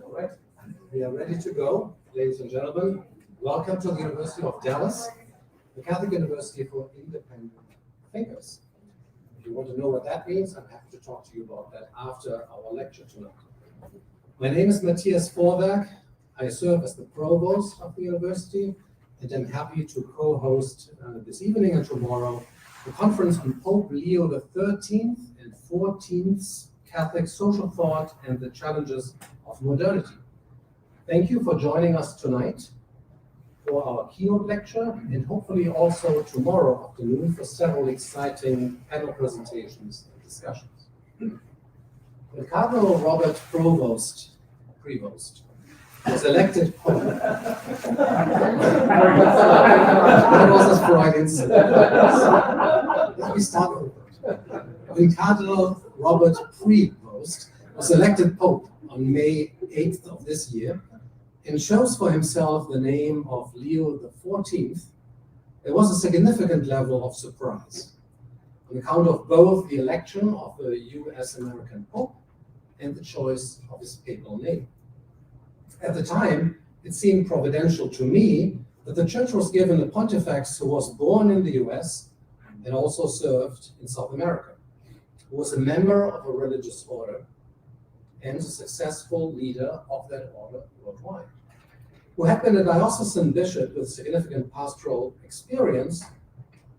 All right, we are ready to go, ladies and gentlemen. Welcome to the University of Dallas, the Catholic University for Independent Thinkers. If you want to know what that means, I'm happy to talk to you about that after our lecture tonight. My name is Matthias Vorwerk. I serve as the provost of the university, and I'm happy to co-host this evening and tomorrow the conference on Pope Leo XIII and XIV's Catholic social thought and the challenges of modernity. Thank you for joining us tonight for our keynote lecture, and hopefully also tomorrow afternoon for several exciting panel presentations and discussions. When Cardinal Robert Prevost was elected Pope, that was a Freudian slip. Let me start over. When Cardinal Robert Prevost was elected Pope on May 8th of this year, and chose for himself the name of Leo XIV, there was a significant level of surprise on account of both the election of a US-American Pope and the choice of his papal name. At the time, it seemed providential to me that the Church was given a pontifex who was born in the US and also served in South America, who was a member of a religious order and a successful leader of that order worldwide, who had been a diocesan bishop with significant pastoral experience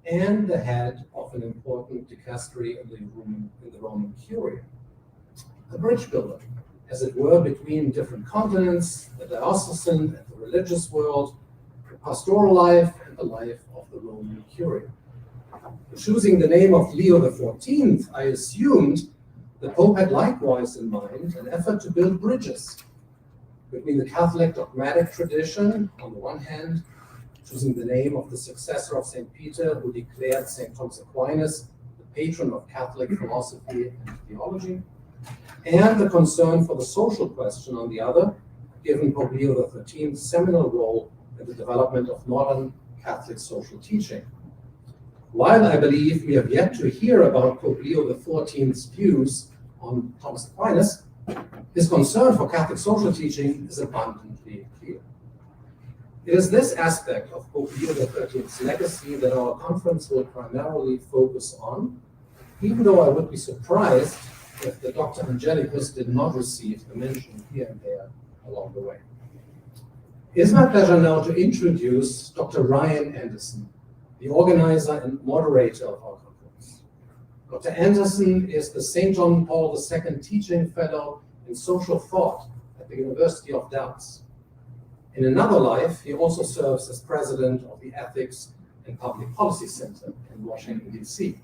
and the head of an important dicastery in the Roman Curia. A bridge builder, as it were, between different continents, the diocesan and the religious world, the pastoral life and the life of the Roman Curia. Choosing the name of Leo XIV, I assumed the Pope had likewise in mind an effort to build bridges between the Catholic dogmatic tradition, on the one hand, choosing the name of the successor of St. Peter, who declared St. Thomas Aquinas the patron of Catholic philosophy and theology, and the concern for the social question on the other, given Pope Leo XIII's seminal role in the development of modern Catholic social teaching. While I believe we have yet to hear about Pope Leo XIV's views on Thomas Aquinas, his concern for Catholic social teaching is abundantly clear. It is this aspect of Pope Leo XIII's legacy that our conference will primarily focus on, even though I would be surprised if the Dr. Angelicus did not receive a mention here and there along the way. It is my pleasure now to introduce Dr. Ryan Anderson, the organizer and moderator of our conference. Dr. Anderson is the St. John Paul II Teaching Fellow in Social Thought at the University of Dallas. In another life, he also serves as president of the Ethics and Public Policy Center in Washington, D.C.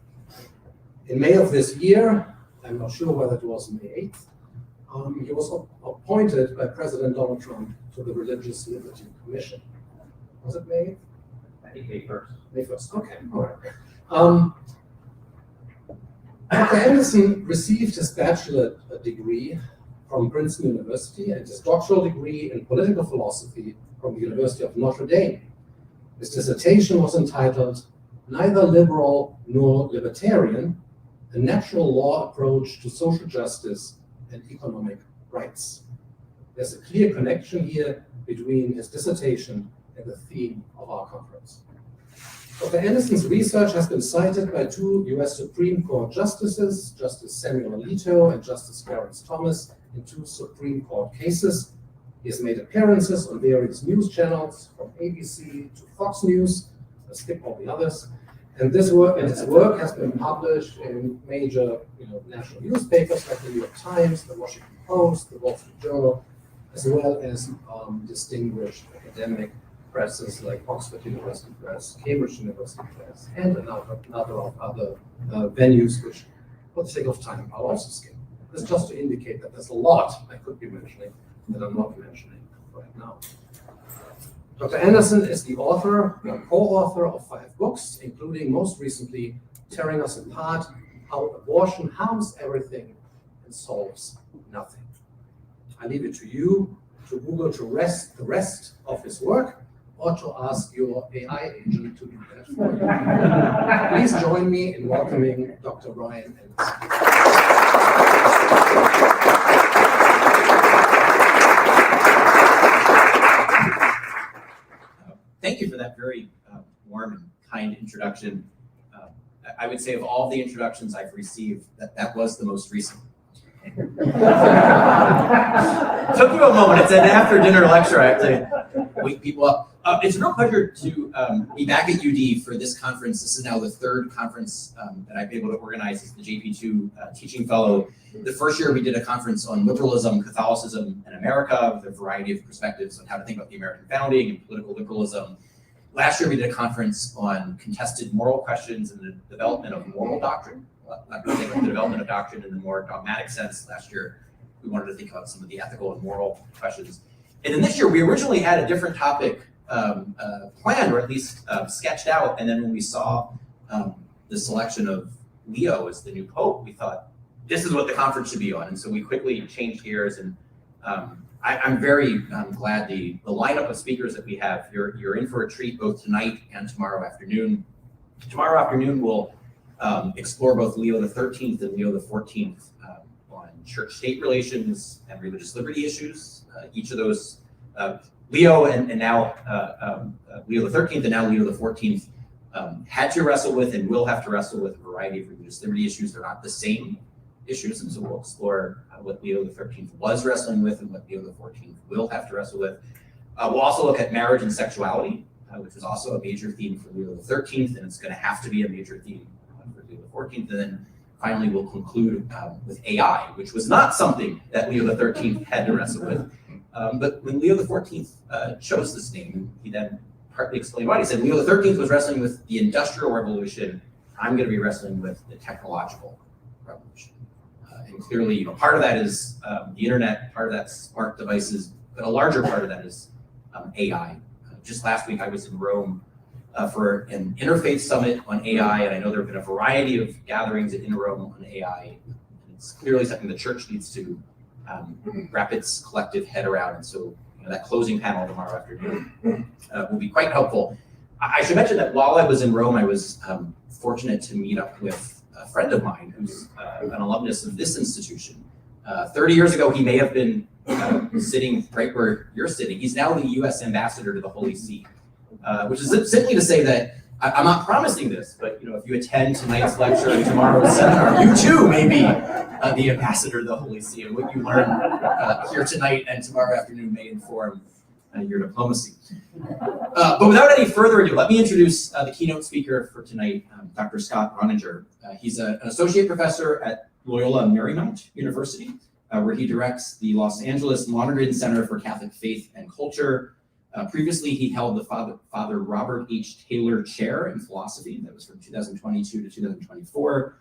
In May of this year, I'm not sure whether it was May 8th, he was appointed by President Donald Trump to the Religious Liberty Commission. Was it May 8th? I think May 1st. May 1st, okay, all right. Dr. Anderson received his bachelor degree from Princeton University and his doctoral degree in political philosophy from the University of Notre Dame. His dissertation was entitled "Neither Liberal Nor Libertarian, a Natural Law Approach to Social Justice and Economic Rights." There's a clear connection here between his dissertation and the theme of our conference. Dr. Anderson's research has been cited by two US Supreme Court justices, Justice Samuel Alito and Justice Clarence Thomas, in two Supreme Court cases. He has made appearances on various news channels, from ABC to Fox News. I'll skip all the others. And his work has been published in major national newspapers like the New York Times, the Washington Post, the Wall Street Journal, as well as distinguished academic presses like Oxford University Press, Cambridge University Press, and a number of other venues, which, for the sake of time, I'll also skip. This is just to indicate that there's a lot I could be mentioning that I'm not mentioning right now. Dr. Anderson is the author, or co-author of 5 books, including most recently Tearing Us Apart, How Abortion Harms Everything and Solves Nothing. I leave it to you to Google the rest of his work, or to ask your AI agent to do that for you. Please join me in welcoming Dr. Ryan Anderson. introduction. I would say of all the introductions I've received, that was the most recent. Took you a moment. It's an after dinner lecture. I have to wake people up. It's a real pleasure to be back at UD for this conference. This is now the third conference that I've been able to organize as the JPII teaching fellow. The first year we did a conference on liberalism, Catholicism, and America with a variety of perspectives on how to think about the American founding and political liberalism. Last year we did a conference on contested moral questions and the development of moral doctrine. Not going to think of the development of doctrine in the more dogmatic sense. Last year we wanted to think about some of the ethical and moral questions. And then this year we originally had a different topic planned, or at least sketched out, and then when we saw the selection of Leo as the new Pope, we thought this is what the conference should be on, and so we quickly changed gears. And I'm very glad the lineup of speakers that we have. You're in for a treat both tonight and tomorrow afternoon. Tomorrow afternoon we'll explore both Leo XIII and Leo XIV on church-state relations and religious liberty issues. Each of those Leo and now Leo XIII and now Leo XIV had to wrestle with and will have to wrestle with a variety of religious liberty issues. They're not the same issues, and so we'll explore what Leo XIII was wrestling with and what Leo XIV will have to wrestle with. We'll also look at marriage and sexuality, which was also a major theme for Leo XIII, and it's going to have to be a major theme for Leo XIV. And then finally, we'll conclude with AI, which was not something that Leo XIII had to wrestle with. But when Leo XIV chose this name, he then partly explained why. He said Leo XIII was wrestling with the Industrial Revolution. I'm going to be wrestling with the technological revolution. And clearly, part of that is the internet, part of that's smart devices, but a larger part of that is AI. Just last week, I was in Rome for an interfaith summit on AI, and I know there have been a variety of gatherings in Rome on AI. And it's clearly something the church needs to wrap its collective head around, and so that closing panel tomorrow afternoon will be quite helpful. I should mention that while I was in Rome, I was fortunate to meet up with a friend of mine who's an alumnus of this institution. 30 years ago, he may have been sitting right where you're sitting. He's now the U.S. ambassador to the Holy See, which is simply to say that I'm not promising this, but if you attend tonight's lecture and tomorrow's seminar, you too may be the ambassador to the Holy See, and what you learn here tonight and tomorrow afternoon may inform your diplomacy. But without any further ado, let me introduce the keynote speaker for tonight, Dr. Scott Roniger. He's an associate professor at Loyola Marymount University, where he directs the Los Angeles Lonergan Center for Catholic Faith and Culture. Previously, he held the Father Robert H. Taylor Chair in Philosophy. That was from 2022 to 2024.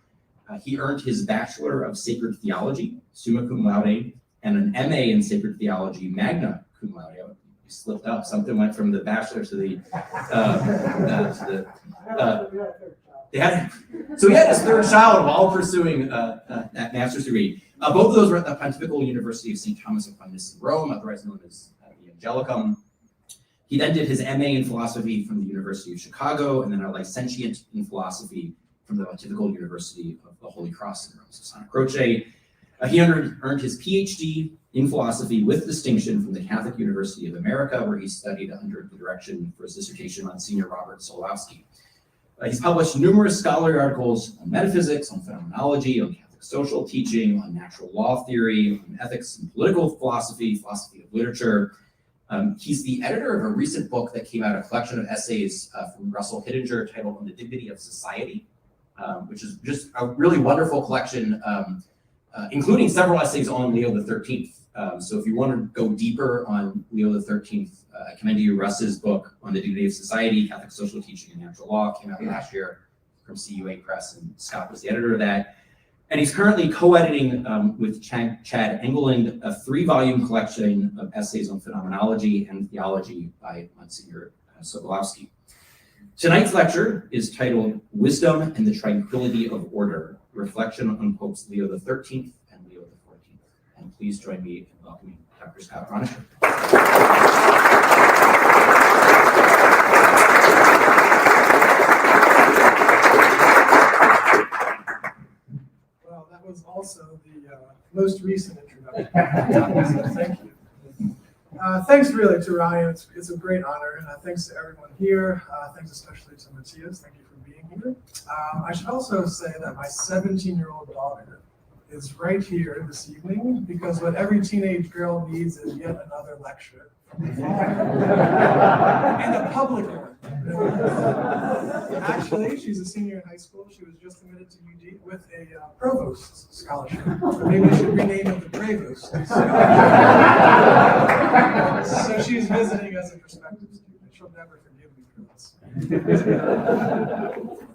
He earned his Bachelor of Sacred Theology, summa cum laude, and an MA in Sacred Theology, magna cum laude. You slipped up. Something went from the bachelor to the. So he had his third child while pursuing that master's degree. Both of those were at the Pontifical University of St. Thomas Aquinas in Rome, otherwise known as the Angelicum. He then did his MA in philosophy from the University of Chicago, and then a licentiate in philosophy from the Pontifical University of the Holy Cross in Rome, so Santa Croce. He earned his PhD in philosophy with distinction from the Catholic University of America, where he studied under the direction for his dissertation on Senior Robert Solowski. He's published numerous scholarly articles on metaphysics, on phenomenology, on Catholic social teaching, on natural law theory, on ethics and political philosophy, philosophy of literature. He's the editor of a recent book that came out, a collection of essays from Russell Hittinger titled On the Dignity of Society, which is just a really wonderful collection, including several essays on Leo XIII. So if you want to go deeper on Leo XIII, I commend you Russ's book On the Dignity of Society, Catholic Social Teaching and Natural Law, came out last year from CUA Press, and Scott was the editor of that. And he's currently co-editing with Chad Engeland a 3-volume collection of essays on phenomenology and theology by Monsignor Sokolowski. Tonight's lecture is titled Wisdom and the Tranquility of Order, Reflection on Popes Leo XIII and Leo XIV. And please join me in welcoming Dr. Scott Roniger. Well, that was also the most recent introduction. So thank you. Thanks really to Ryan. It's a great honor. Thanks to everyone here. Thanks especially to Matthias. Thank you for being I should also say that my 17-year-old daughter is right here this evening because what every teenage girl needs is yet another lecture from the father, and a public one. Actually, she's a senior in high school. She was just admitted to UD with a provost scholarship. Maybe we should rename it the Provost. So she's visiting as a prospective student. She'll never forgive me for this.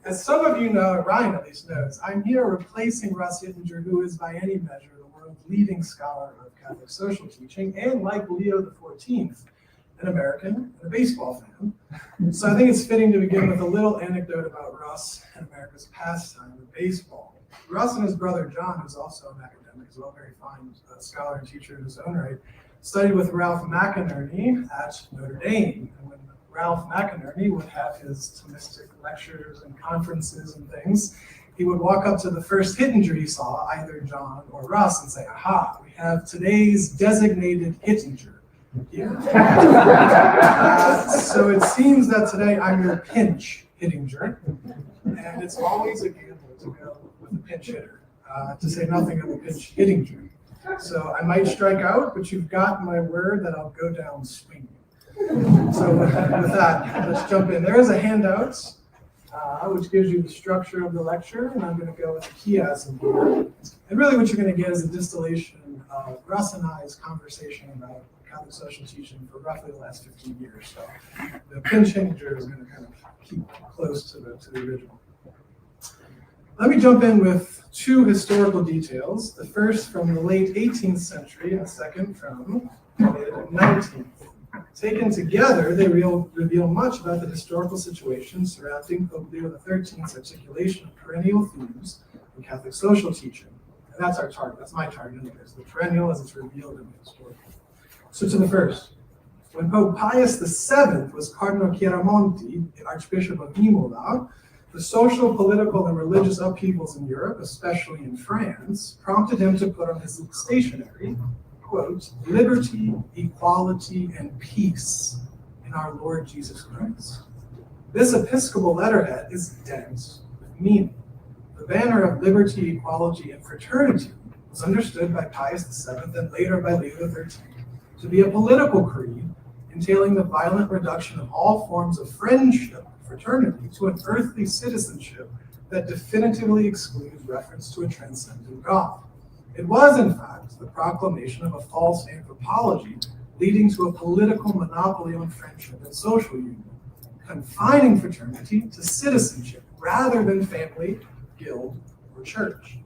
As some of you know, Ryan at least knows, I'm here replacing Russ Hittinger, who is by any measure the world's leading scholar of Catholic social teaching, and like Leo XIV, an American and a baseball fan. So I think it's fitting to begin with a little anecdote about Russ and America's pastime of baseball. Russ and his brother John, who's also an academic as well, very fine scholar and teacher in his own right, studied with Ralph McInerney at Notre Dame. And when Ralph McInerney would have his Thomistic lectures and conferences and things, he would walk up to the first Hittinger he saw, either John or Russ, and say, "Aha, we have today's designated Hittinger here." So it seems that today I'm your pinch Hittinger, and it's always a gamble to go with a pinch hitter, to say nothing of a pinch Hittinger. So I might strike out, but you've got my word that I'll go down swinging. So with that, let's jump in. There is a handout which gives you the structure of the lecture, and I'm going to go with the chiasm here. And really what you're going to get is a distillation of Russ and I's conversation about Catholic social teaching for roughly the last 15 years. So the pinch Hittinger is going to kind of keep close to the original. Let me jump in with two historical details. The first from the late 18th century and the second from the mid 19th. Taken together, they reveal much about the historical situation surrounding Pope Leo XIII's articulation of perennial themes in Catholic social teaching. And that's our target. That's my target anyways. The perennial as it's revealed in the historical. So to the first. When Pope Pius VII was Cardinal Chiaramonti, the Archbishop of Imola, the social, political, and religious upheavals in Europe, especially in France, prompted him to put on his stationery, quote, "liberty, equality, and peace in our Lord Jesus Christ." This episcopal letterhead is dense with meaning. The banner of liberty, equality, and fraternity was understood by Pius VII and later by Leo XIII to be a political creed entailing the violent reduction of all forms of friendship, fraternity, to an earthly citizenship that definitively excludes reference to a transcendent God. It was, in fact, the proclamation of a false anthropology leading to a political monopoly on friendship and social union, confining fraternity to citizenship rather than family, guild, or church.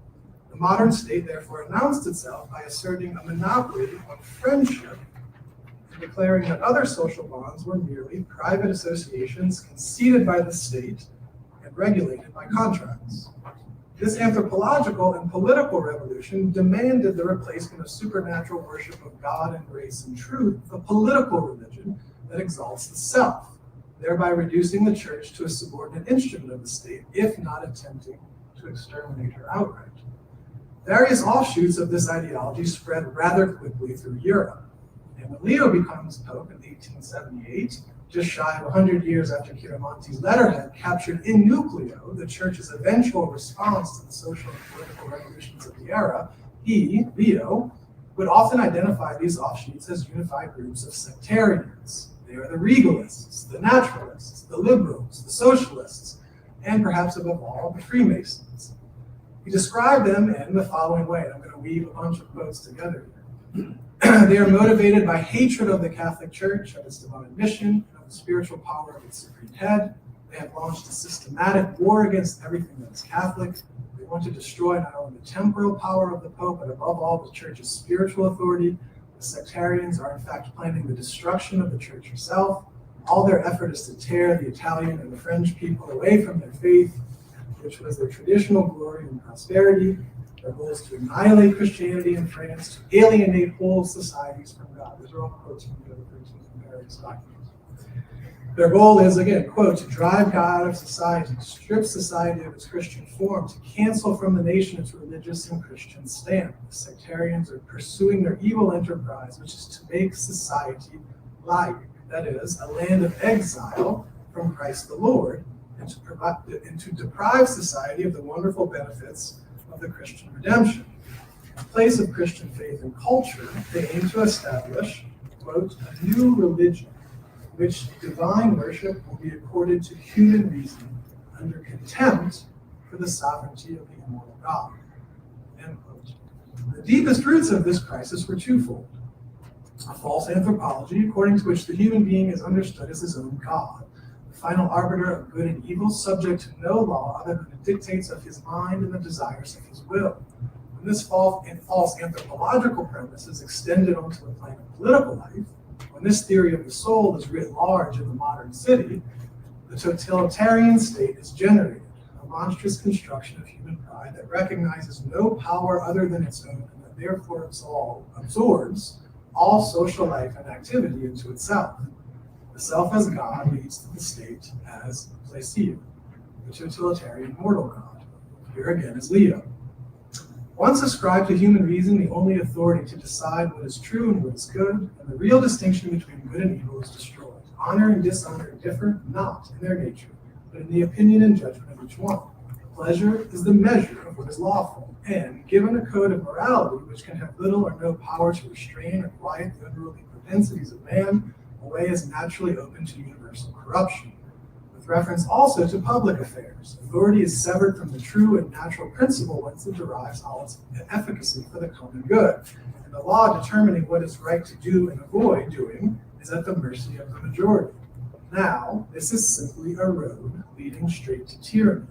The modern state therefore announced itself by asserting a monopoly on friendship and declaring that other social bonds were merely private associations conceded by the state and regulated by contracts. This anthropological and political revolution demanded the replacement of supernatural worship of God and grace and truth with a political religion that exalts the self, thereby reducing the church to a subordinate instrument of the state, if not attempting to exterminate her outright. Various offshoots of this ideology spread rather quickly through Europe. And when Leo becomes Pope in 1878, just shy of 100 years after Chiaramonti's letterhead captured in nucleo the church's eventual response to the social and political revolutions of the era, he, Leo, would often identify these offshoots as unified groups of sectarians. They are the regalists, the naturalists, the liberals, the socialists, and perhaps above all, the Freemasons. He described them in the following way, and I'm going to weave a bunch of quotes together here. They are motivated by hatred of the Catholic Church, of its divine mission, and of the spiritual power of its supreme head. They have launched a systematic war against everything that is Catholic. They want to destroy not only the temporal power of the Pope, but above all, the Church's spiritual authority. The sectarians are in fact planning the destruction of the Church herself. All their effort is to tear the Italian and the French people away from their faith, which was their traditional glory and prosperity. Their goal is to annihilate Christianity in France, to alienate whole societies from God. These are all quotes from the other from various documents. Their goal is, again, quote, to drive God out of society, to strip society of its Christian form, to cancel from the nation its religious and Christian stand. The sectarians are pursuing their evil enterprise, which is to make society lagging. That is, a land of exile from Christ the Lord, and to deprive society of the wonderful benefits of the Christian redemption. In place of Christian faith and culture, they aim to establish, quote, a new religion, in which divine worship will be accorded to human reason under contempt for the sovereignty of the immortal God, end quote. The deepest roots of this crisis were twofold. A false anthropology, according to which the human being is understood as his own God, the final arbiter of good and evil, subject to no law other than the dictates of his mind and the desires of his will. When this false anthropological premise is extended onto the plane of political life, when this theory of the soul is writ large in the modern city, the totalitarian state is generated, a monstrous construction of human pride that recognizes no power other than its own and that therefore absorbs all social life and activity into itself. The self as God leads to the state as Plesio, the totalitarian mortal God. Here again is Leo. Once ascribed to human reason the only authority to decide what is true and what is good, and the real distinction between good and evil is destroyed. Honor and dishonor differ not in their nature, but in the opinion and judgment of each one. Pleasure is the measure of what is lawful, and given a code of morality which can have little or no power to restrain or quiet the unruly propensities of man, a way is naturally open to universal corruption. With reference also to public affairs, authority is severed from the true and natural principle whence it derives all its efficacy for the common good, and the law determining what is right to do and avoid doing is at the mercy of the majority. Now, this is simply a road leading straight to tyranny.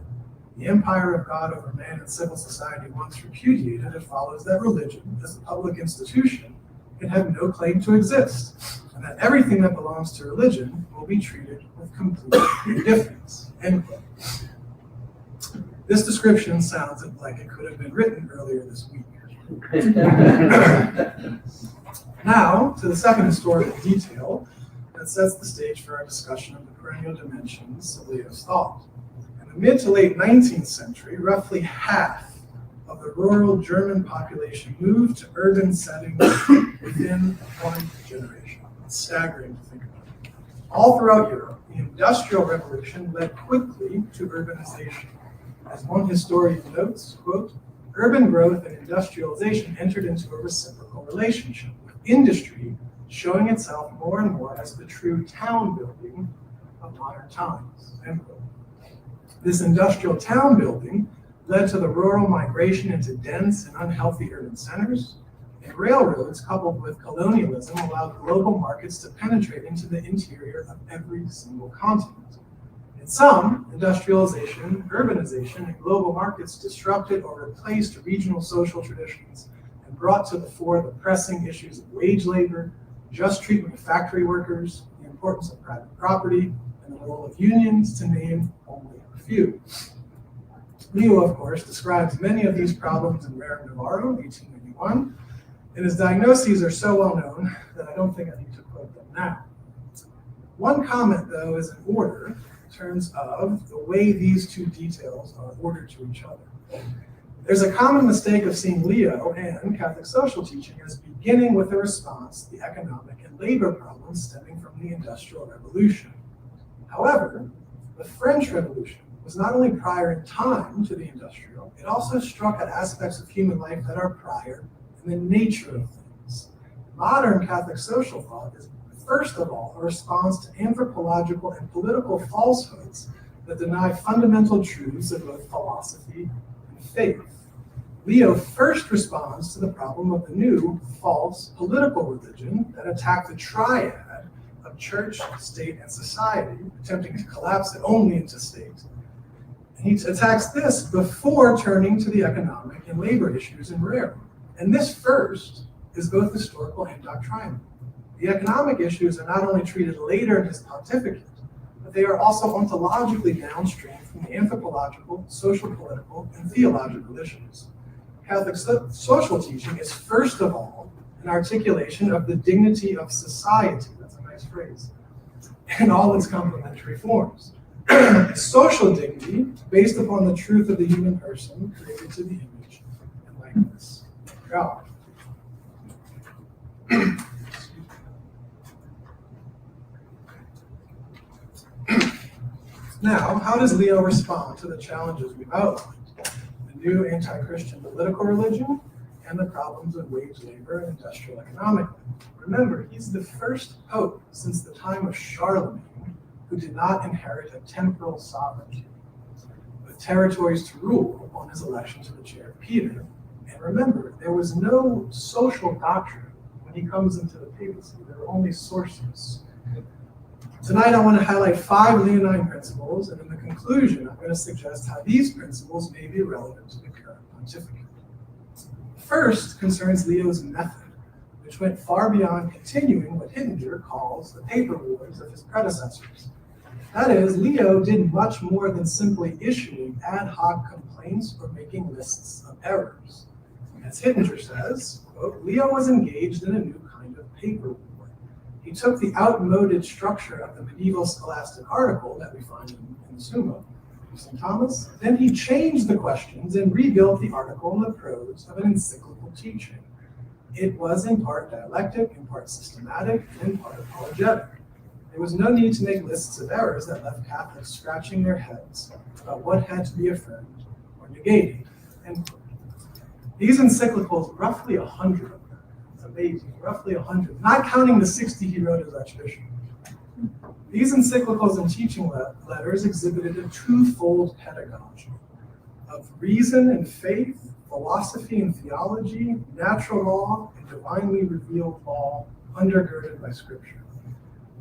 The empire of God over man and civil society once repudiated, it follows that religion, as a public institution, can have no claim to exist, and that everything that belongs to religion will be treated with complete indifference, end quote. This description sounds like it could have been written earlier this week. Now, to the second historical detail that sets the stage for our discussion of the perennial dimensions of Leo's thought. In the mid to late 19th century, roughly half of the rural German population moved to urban settings within one generation. It's staggering to think about. All throughout Europe, the Industrial Revolution led quickly to urbanization. As one historian notes, quote, urban growth and industrialization entered into a reciprocal relationship, with industry showing itself more and more as the true town building of modern times, end quote. This industrial town building led to the rural migration into dense and unhealthy urban centers, and railroads coupled with colonialism allowed global markets to penetrate into the interior of every single continent. In some, industrialization, urbanization, and global markets disrupted or replaced regional social traditions and brought to the fore the pressing issues of wage labor, just treatment of factory workers, the importance of private property, and the role of unions, to name only a few. Leo, of course, describes many of these problems in Rerum Novarum, 1891, and his diagnoses are so well known that I don't think I need to quote them now. One comment, though, is in order in terms of the way these two details are ordered to each other. There's a common mistake of seeing Leo and Catholic social teaching as beginning with a response to the economic and labor problems stemming from the Industrial Revolution. However, the French Revolution was not only prior in time to the Industrial, it also struck at aspects of human life that are prior in the nature of things. Modern Catholic social thought is, first of all, a response to anthropological and political falsehoods that deny fundamental truths of both philosophy and faith. Leo first responds to the problem of the new, false political religion that attacked the triad of church, state, and society, attempting to collapse it only into state. And he attacks this before turning to the economic and labor issues in Rerum. And this first is both historical and doctrinal. The economic issues are not only treated later in his pontificate, but they are also ontologically downstream from the anthropological, social, political, and theological issues. Catholic social teaching is first of all an articulation of the dignity of society, that's a nice phrase, in all its complementary forms. Social dignity based upon the truth of the human person created to the image and likeness of God. Now, how does Leo respond to the challenges we've outlined? The new anti-Christian political religion and the problems of wage labor and industrial economic life. Remember, he's the first pope since the time of Charlemagne who did not inherit a temporal sovereignty, with territories to rule upon his election to the chair of Peter. And remember, there was no social doctrine when he comes into the papacy. There were only sources. Tonight, I want to highlight 5 Leonine principles, and in the conclusion, I'm going to suggest how these principles may be relevant to the current pontificate. First concerns Leo's method, which went far beyond continuing what Hittinger calls the paper wars of his predecessors. That is, Leo did much more than simply issuing ad hoc complaints or making lists of errors. As Hittinger says, quote, Leo was engaged in a new kind of paper war. He took the outmoded structure of the medieval scholastic article that we find in the Summa of St. Thomas, then he changed the questions and rebuilt the article in the prose of an encyclical teaching. It was in part dialectic, in part systematic, and in part apologetic. There was no need to make lists of errors that left Catholics scratching their heads about what had to be affirmed or negated. End quote. These encyclicals, roughly 100 of them, it's amazing, roughly 100, not counting the 60 he wrote as Archbishop. These encyclicals and teaching letters exhibited a twofold pedagogy of reason and faith, philosophy and theology, natural law, and divinely revealed law undergirded by Scripture.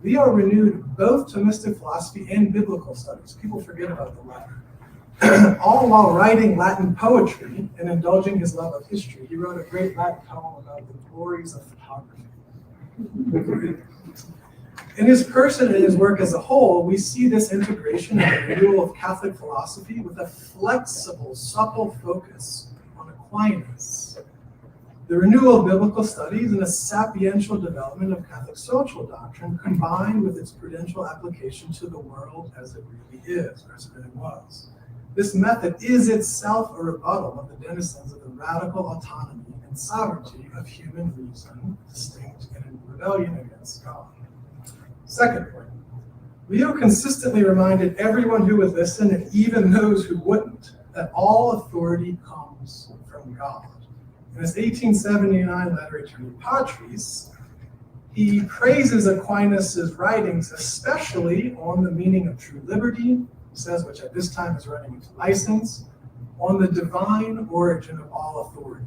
Leo renewed both Thomistic philosophy and biblical studies. People forget about the latter. All while writing Latin poetry and indulging his love of history. He wrote a great Latin poem about the glories of photography. In his person and his work as a whole, we see this integration and the renewal of Catholic philosophy with a flexible, supple focus on Aquinas. The renewal of biblical studies and a sapiential development of Catholic social doctrine combined with its prudential application to the world as it really is, or as it really was. This method is itself a rebuttal of the denizens of the radical autonomy and sovereignty of human reason, distinct and in rebellion against God. Second point, Leo consistently reminded everyone who would listen, and even those who wouldn't, that all authority comes from God. In his 1879 letter Aeterni Patris, he praises Aquinas' writings, especially on the meaning of true liberty, he says, which at this time is running into license, on the divine origin of all authority,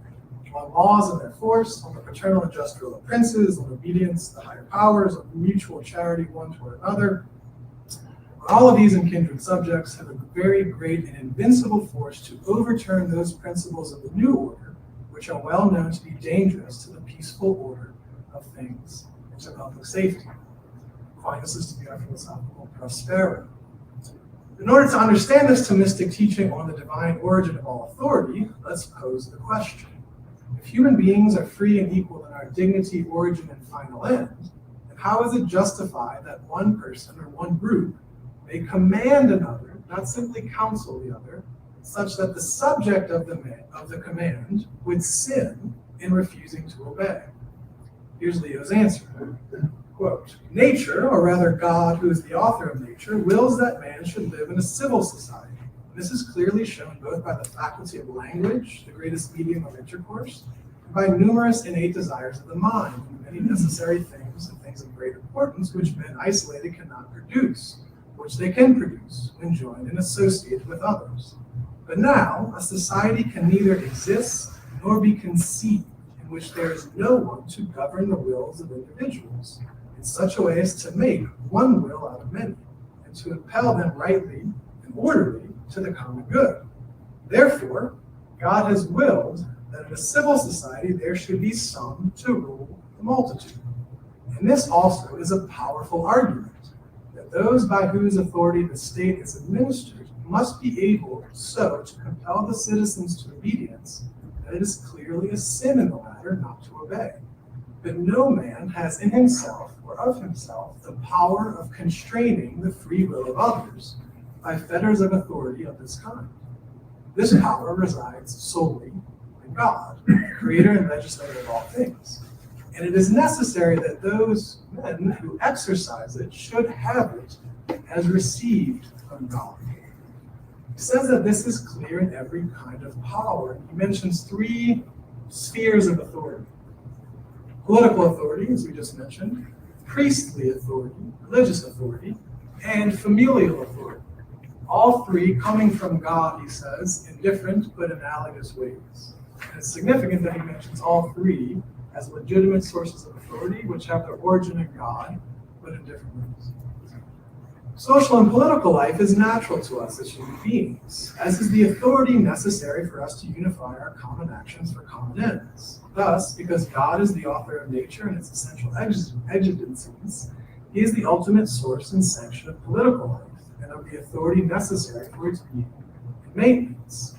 on laws and their force, on the paternal and just rule of princes, on obedience to the higher powers, on mutual charity one toward another. All of these and kindred subjects have a very great and invincible force to overturn those principles of the new order, which are well known to be dangerous to the peaceful order of things and to public safety. Aquinas is to be our philosophical prospero. In order to understand this Thomistic teaching on the divine origin of all authority, let's pose the question. If human beings are free and equal in our dignity, origin, and final end, then how is it justified that one person or one group may command another, not simply counsel the other, such that the subject of the command would sin in refusing to obey? Here's Leo's answer. Quote, nature, or rather God, who is the author of nature, wills that man should live in a civil society. This is clearly shown both by the faculty of language, the greatest medium of intercourse, and by numerous innate desires of the mind, and many necessary things and things of great importance which men isolated cannot produce, which they can produce when joined and associated with others. But now, a society can neither exist nor be conceived in which there is no one to govern the wills of individuals in such a way as to make one will out of many, and to impel them rightly and orderly to the common good. Therefore, God has willed that in a civil society there should be some to rule the multitude. And this also is a powerful argument, that those by whose authority the state is administered must be able so to compel the citizens to obedience that it is clearly a sin in the latter not to obey. But no man has in himself or of himself the power of constraining the free will of others by fetters of authority of this kind. This power resides solely in God, the creator and legislator of all things. And it is necessary that those men who exercise it should have it as received from God. He says that this is clear in every kind of power. He mentions three spheres of authority: political authority, as we just mentioned, priestly authority, religious authority, and familial authority. All three coming from God, he says, in different but analogous ways. And it's significant that he mentions all three as legitimate sources of authority, which have their origin in God, but in different ways. Social and political life is natural to us as human beings, as is the authority necessary for us to unify our common actions for common ends. Thus, because God is the author of nature and its essential exigencies, he is the ultimate source and sanction of political life and of the authority necessary for its being and maintenance.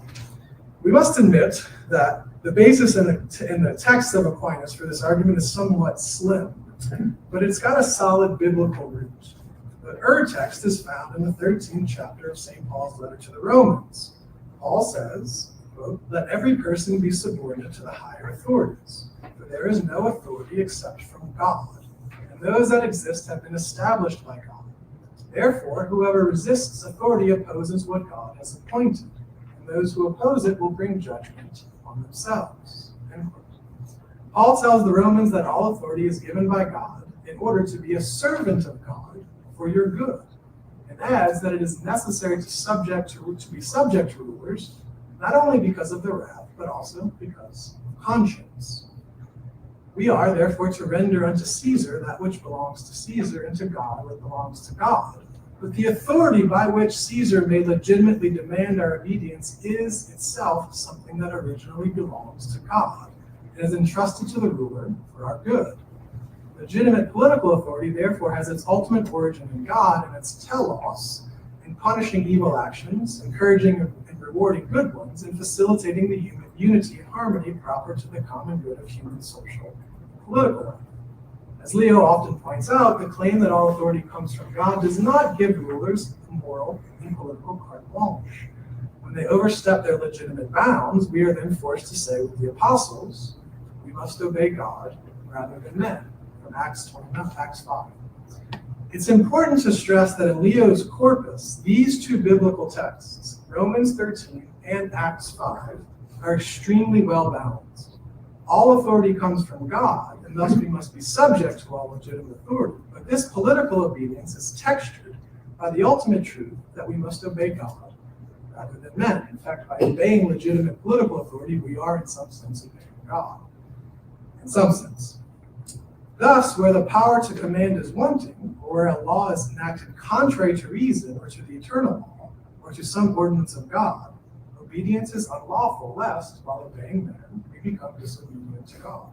We must admit that the basis in the text of Aquinas for this argument is somewhat slim, but it's got a solid biblical root. The text is found in the 13th chapter of St. Paul's letter to the Romans. Paul says, quote, "Let every person be subordinate to the higher authorities, for there is no authority except from God, and those that exist have been established by God. Therefore, whoever resists authority opposes what God has appointed, and those who oppose it will bring judgment on themselves." End quote. Paul tells the Romans that all authority is given by God in order to be a servant of God for your good, and adds that it is necessary to be subject to rulers, not only because of their wrath, but also because of conscience. We are therefore to render unto Caesar that which belongs to Caesar, and to God what belongs to God. But the authority by which Caesar may legitimately demand our obedience is itself something that originally belongs to God, and is entrusted to the ruler for our good. Legitimate political authority, therefore, has its ultimate origin in God and its telos in punishing evil actions, encouraging and rewarding good ones, and facilitating the human unity and harmony proper to the common good of human social and political life. As Leo often points out, the claim that all authority comes from God does not give rulers moral and political carte blanche. When they overstep their legitimate bounds, we are then forced to say with the apostles, we must obey God rather than men. From Acts 5. It's important to stress that in Leo's corpus, these two biblical texts, Romans 13 and Acts 5, are extremely well balanced. All authority comes from God, and thus we must be subject to all legitimate authority. But this political obedience is textured by the ultimate truth that we must obey God rather than men. In fact, by obeying legitimate political authority, we are in some sense obeying God. In some sense. Thus, where the power to command is wanting, or where a law is enacted contrary to reason or to the eternal law, or to some ordinance of God, obedience is unlawful, lest, while obeying men, we become disobedient to God.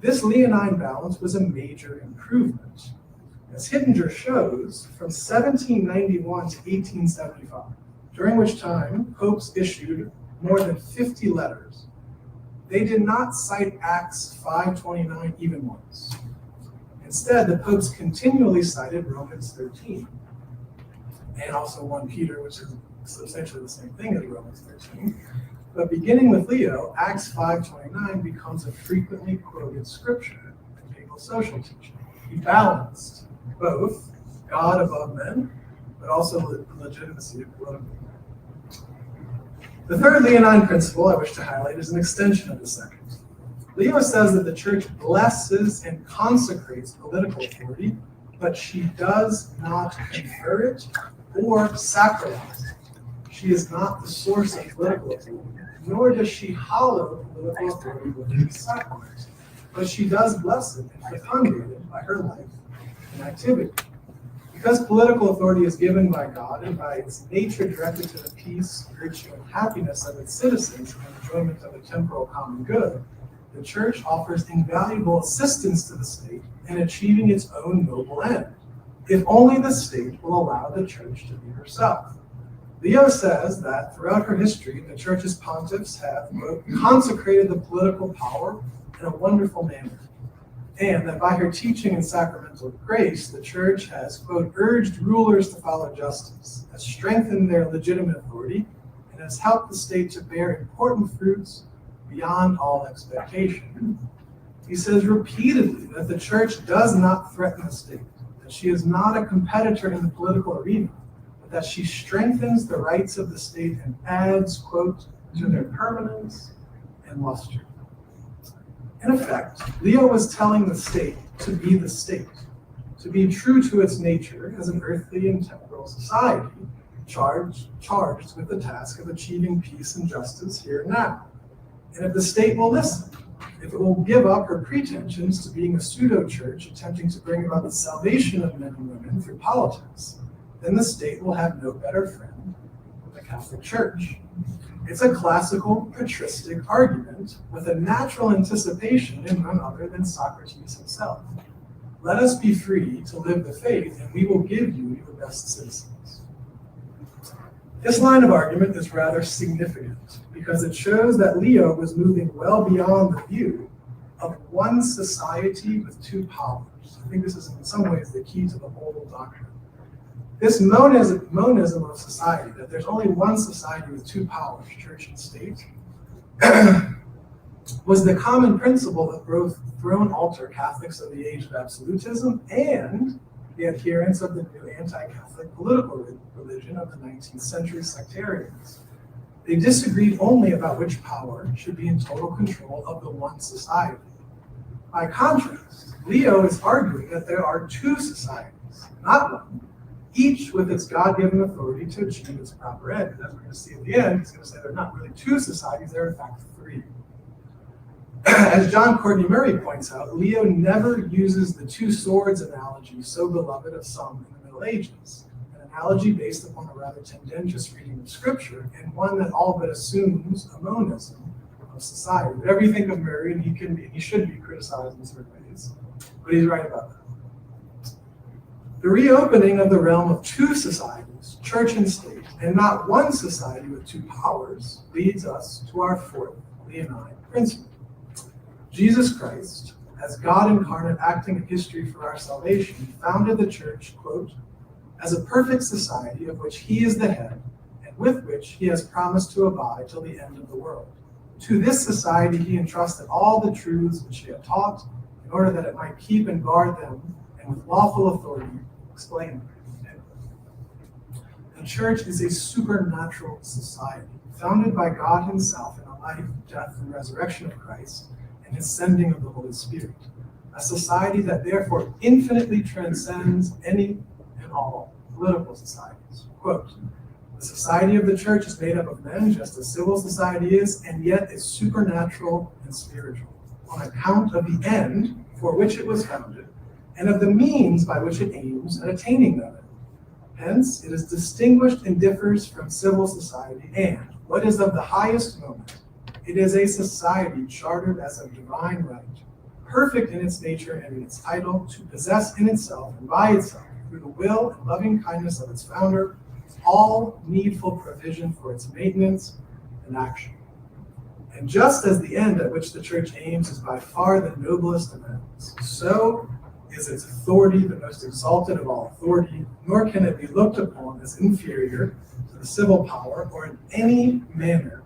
This Leonine balance was a major improvement. As Hittinger shows, from 1791 to 1875, during which time popes issued more than 50 letters, they did not cite Acts 5:29 even once. Instead, the popes continually cited Romans 13, and also 1 Peter, which is essentially the same thing as Romans 13. But beginning with Leo, Acts 5:29 becomes a frequently quoted scripture in papal social teaching. He balanced both God above men, but also the legitimacy of political. The third Leonine principle I wish to highlight is an extension of the second. Leo says that the church blesses and consecrates political authority, but she does not confer it or sacralize it. She is not the source of political authority, nor does she hallow political authority with the sacrament, but she does bless it and fecundate it by her life and activity. Because political authority is given by God and by its nature directed to the peace, virtue, and happiness of its citizens and enjoyment of a temporal common good, the church offers invaluable assistance to the state in achieving its own noble end, if only the state will allow the church to be herself. Leo says that throughout her history, the church's pontiffs have, quote, consecrated the political power in a wonderful manner, and that by her teaching and sacramental grace, the church has, quote, urged rulers to follow justice, has strengthened their legitimate authority, and has helped the state to bear important fruits beyond all expectation. He says repeatedly that the church does not threaten the state, that that she is not a competitor in the political arena, but that she strengthens the rights of the state and adds, quote, to their permanence and luster. In effect, Leo was telling the state to be the state, to be true to its nature as an earthly and temporal society, charged with the task of achieving peace and justice here and now. And if the state will listen, if it will give up her pretensions to being a pseudo-church attempting to bring about the salvation of men and women through politics, then the state will have no better friend than the Catholic Church. It's a classical patristic argument with a natural anticipation in none other than Socrates himself. Let us be free to live the faith, and we will give you your best citizens. This line of argument is rather significant because it shows that Leo was moving well beyond the view of one society with two powers. I think this is in some ways the key to the whole doctrine. This monism of society, that there's only one society with two powers, church and state, was the common principle of both throne-altar Catholics of the age of absolutism and the adherents of the new anti-Catholic political religion of the 19th century sectarians. They disagreed only about which power should be in total control of the one society. By contrast, Leo is arguing that there are two societies, not one, each with its God-given authority to achieve its proper end. And as we're going to see at the end, he's going to say there are not really two societies, there are in fact three. As John Courtney Murray points out, Leo never uses the two swords analogy so beloved of some in the Middle Ages, an analogy based upon a rather tendentious reading of Scripture and one that all but assumes a monism of society. Whatever you think of Murray, and he should be criticized in certain ways, but he's right about that. The reopening of the realm of two societies, church and state, and not one society with two powers, leads us to our fourth Leonine principle. Jesus Christ, as God incarnate acting in history for our salvation, founded the church, quote, as a perfect society of which he is the head, and with which he has promised to abide till the end of the world. To this society he entrusted all the truths which he had taught, in order that it might keep and guard them, and with lawful authority explain them. The church is a supernatural society, founded by God himself in the life, death, and resurrection of Christ, and his sending of the Holy Spirit. A society that therefore infinitely transcends any and all political societies. Quote, the society of the church is made up of men, just as civil society is, and yet is supernatural and spiritual, on account of the end for which it was founded, and of the means by which it aims at attaining that end. Hence, it is distinguished and differs from civil society, and, what is of the highest moment, it is a society chartered as of divine right, perfect in its nature and in its title, to possess in itself and by itself, through the will and loving kindness of its founder, all needful provision for its maintenance and action. And just as the end at which the church aims is by far the noblest of ends, so is its authority the most exalted of all authority, nor can it be looked upon as inferior to the civil power or in any manner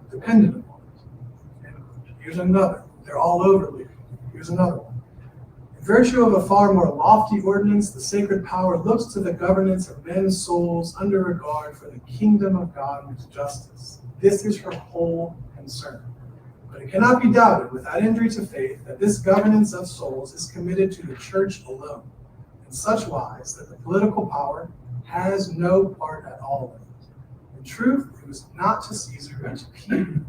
dependent upon it. And here's another. They're all over Leo. Here's another one. In virtue of a far more lofty ordinance, the sacred power looks to the governance of men's souls under regard for the kingdom of God and its justice. This is her whole concern. But it cannot be doubted, without injury to faith, that this governance of souls is committed to the church alone, in such wise that the political power has no part at all in it. In truth, it was not to Caesar but to Peter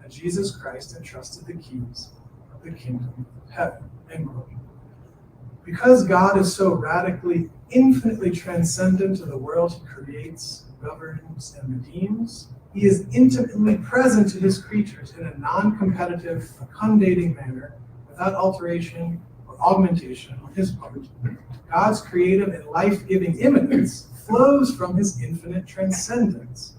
that Jesus Christ entrusted the keys of the kingdom of heaven. End quote. Because God is so radically, infinitely transcendent to the world he creates, governs, and redeems, he is intimately present to his creatures in a non-competitive, fecundating manner, without alteration or augmentation on his part. God's creative and life-giving immanence flows from his infinite transcendence.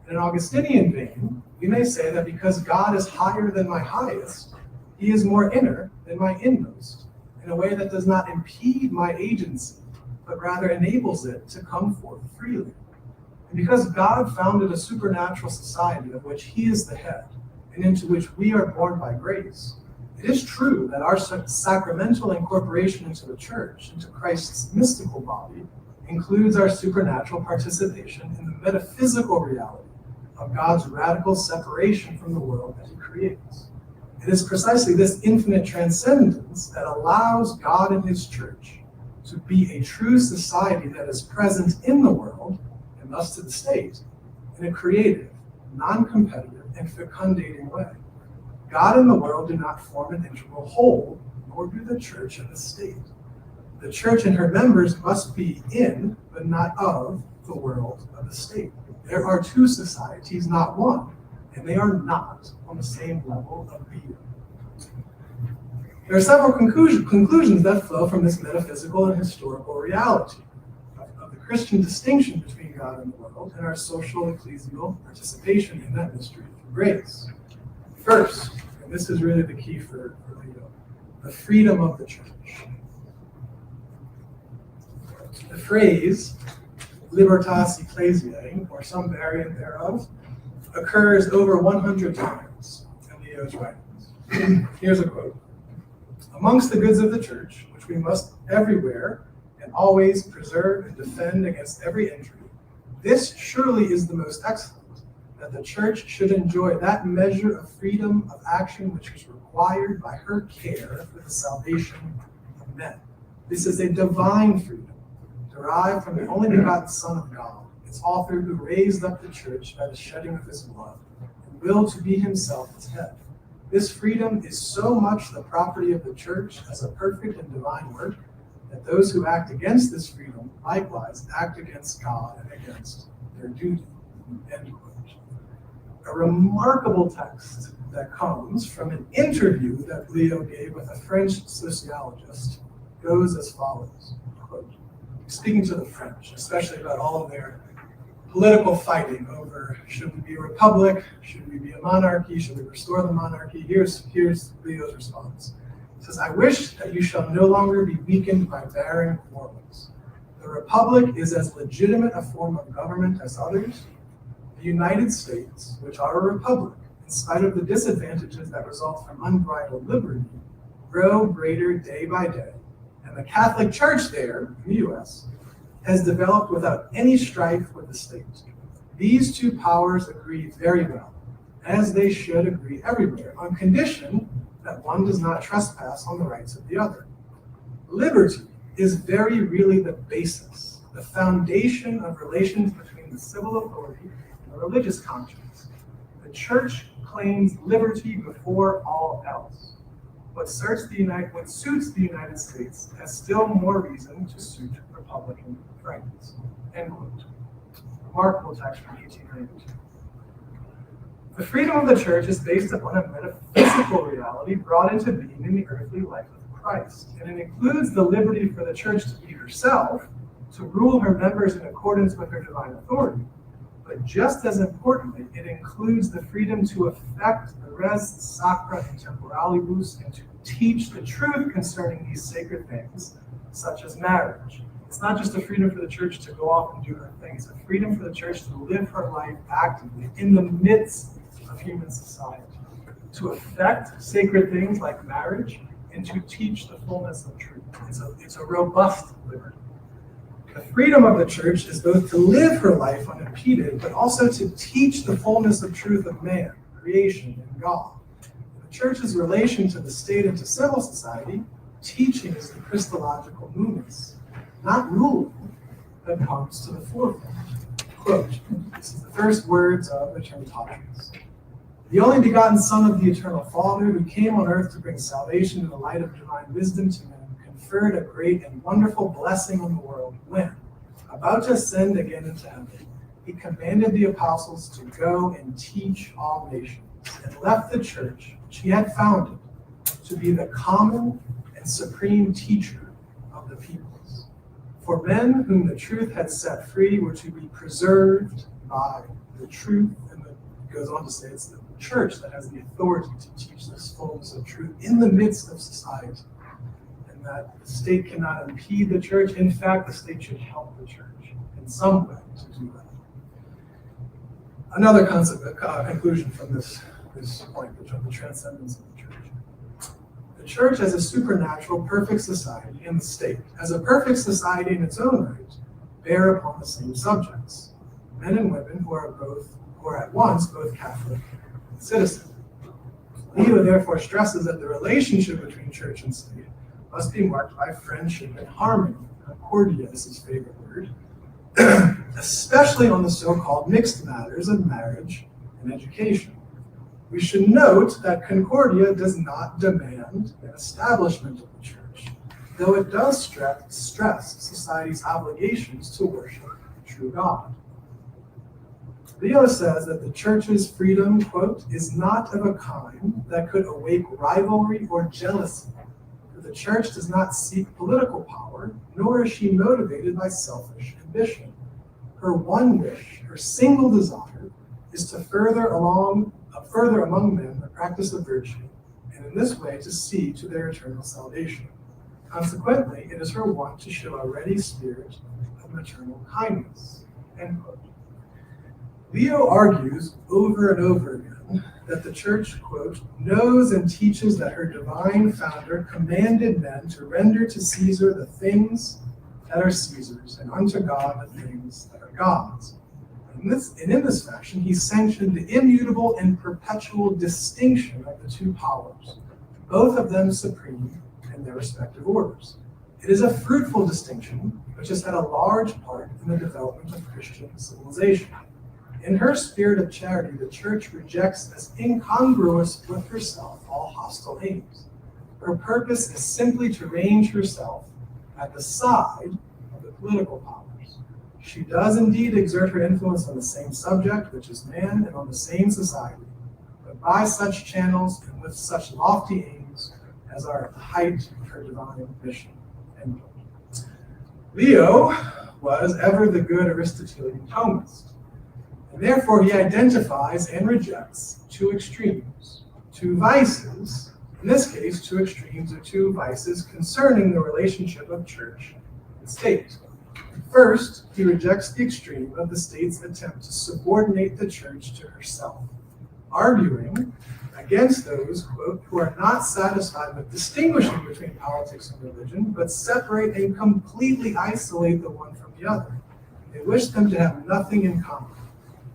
In an Augustinian vein, we may say that because God is higher than my highest, he is more inner than my inmost, in a way that does not impede my agency, but rather enables it to come forth freely. And because God founded a supernatural society of which he is the head, and into which we are born by grace, It is true that our sacramental incorporation into the church, into Christ's mystical body, includes our supernatural participation in the metaphysical reality of God's radical separation from the world that he creates. It is precisely this infinite transcendence that allows God and his church to be a true society that is present in the world, and thus to the state, in a creative, non-competitive, and fecundating way. God and the world do not form an integral whole, nor do the church and the state. The church and her members must be in, but not of, the world of the state. There are two societies, not one, and they are not on the same level of being. There are several conclusions that flow from this metaphysical and historical reality of the Christian distinction between God and the world and our social ecclesial participation in that mystery through grace. First, and this is really the key for Leo, the freedom of the church. The phrase libertas ecclesiae, or some variant thereof, occurs over 100 times in Leo's writings. Here's a quote. Amongst the goods of the church, which we must everywhere and always preserve and defend against every injury, this surely is the most excellent, that the church should enjoy that measure of freedom of action which is required by her care for the salvation of men. This is a divine freedom, derived from the only begotten Son of God, its author, who raised up the church by the shedding of his blood, and willed to be himself its head. This freedom is so much the property of the church as a perfect and divine work, that those who act against this freedom likewise act against God and against their duty. End quote. A remarkable text that comes from an interview that Leo gave with a French sociologist goes as follows, quote, speaking to the French, especially about all of their political fighting over should we be a republic, should we be a monarchy, should we restore the monarchy. Here's Leo's response. He says, I wish that you shall no longer be weakened by barren quarrels. The republic is as legitimate a form of government as others. The United States, which are a republic, in spite of the disadvantages that result from unbridled liberty, grow greater day by day. And the Catholic Church there, in the US, has developed without any strife with the state. These two powers agree very well, as they should agree everywhere, on condition that one does not trespass on the rights of the other. Liberty is very really the basis, the foundation of relations between the civil authority and the religious conscience. The church claims liberty before all else. What suits the United States has still more reason to suit Republican friends. End quote. Remarkable text from 1892. The freedom of the church is based upon a metaphysical reality brought into being in the earthly life of Christ, and it includes the liberty for the church to be herself, to rule her members in accordance with her divine authority. But just as importantly, it includes the freedom to effect the res sacra in temporalibus and to teach the truth concerning these sacred things, such as marriage. It's not just a freedom for the church to go off and do her thing. It's a freedom for the church to live her life actively in the midst of human society, to effect sacred things like marriage and to teach the fullness of truth. It's a robust liberty. The freedom of the church is both to live her life unimpeded, but also to teach the fullness of truth of man, creation, and God. In the church's relation to the state and to civil society, teaching is the Christological numinous, not ruling, that comes to the forefront. Quote, this is the first words of the Trinitatis. The only begotten Son of the Eternal Father, who came on earth to bring salvation in the light of divine wisdom to men, conferred a great and wonderful blessing on the world when, about to ascend again into heaven, he commanded the apostles to go and teach all nations, and left the church, which he had founded, to be the common and supreme teacher of the peoples. For men whom the truth had set free were to be preserved by the truth, and it goes on to say it's the church that has the authority to teach this fullness of truth in the midst of society. That the state cannot impede the church. In fact, the state should help the church in some way to do that. Another conclusion from this point, which of the transcendence of the church. church as a supernatural perfect society and the state, as a perfect society in its own right, bear upon the same subjects, men and women who are at once both Catholic and citizen. Leo therefore stresses that the relationship between church and state must be marked by friendship and harmony. Concordia is his favorite word, especially on the so-called mixed matters of marriage and education. We should note that Concordia does not demand an establishment of the church, though it does stress society's obligations to worship the true God. Leo says that the church's freedom, quote, is not of a kind that could awake rivalry or jealousy. For the church does not seek political power, nor is she motivated by selfish ambition. Her one wish, her single desire, is to further among men the practice of virtue, and in this way to see to their eternal salvation. Consequently, it is her want to show a ready spirit of maternal kindness. End quote. Leo argues over and over again that the church, quote, knows and teaches that her divine founder commanded men to render to Caesar the things that are Caesar's, and unto God the things that are God's. And in this fashion, he sanctioned the immutable and perpetual distinction of the two powers, both of them supreme in their respective orders. It is a fruitful distinction, which has had a large part in the development of Christian civilization. In her spirit of charity, the church rejects as incongruous with herself all hostile aims. Her purpose is simply to range herself at the side of the political powers. She does indeed exert her influence on the same subject, which is man, and on the same society, but by such channels and with such lofty aims as are at the height of her divine mission. End quote. Leo was ever the good Aristotelian Thomist, and therefore he identifies and rejects two extremes, two vices, in this case, two extremes or two vices concerning the relationship of church and state. First, he rejects the extreme of the state's attempt to subordinate the church to herself, arguing against those, quote, who are not satisfied with distinguishing between politics and religion, but separate and completely isolate the one from the other. They wish them to have nothing in common,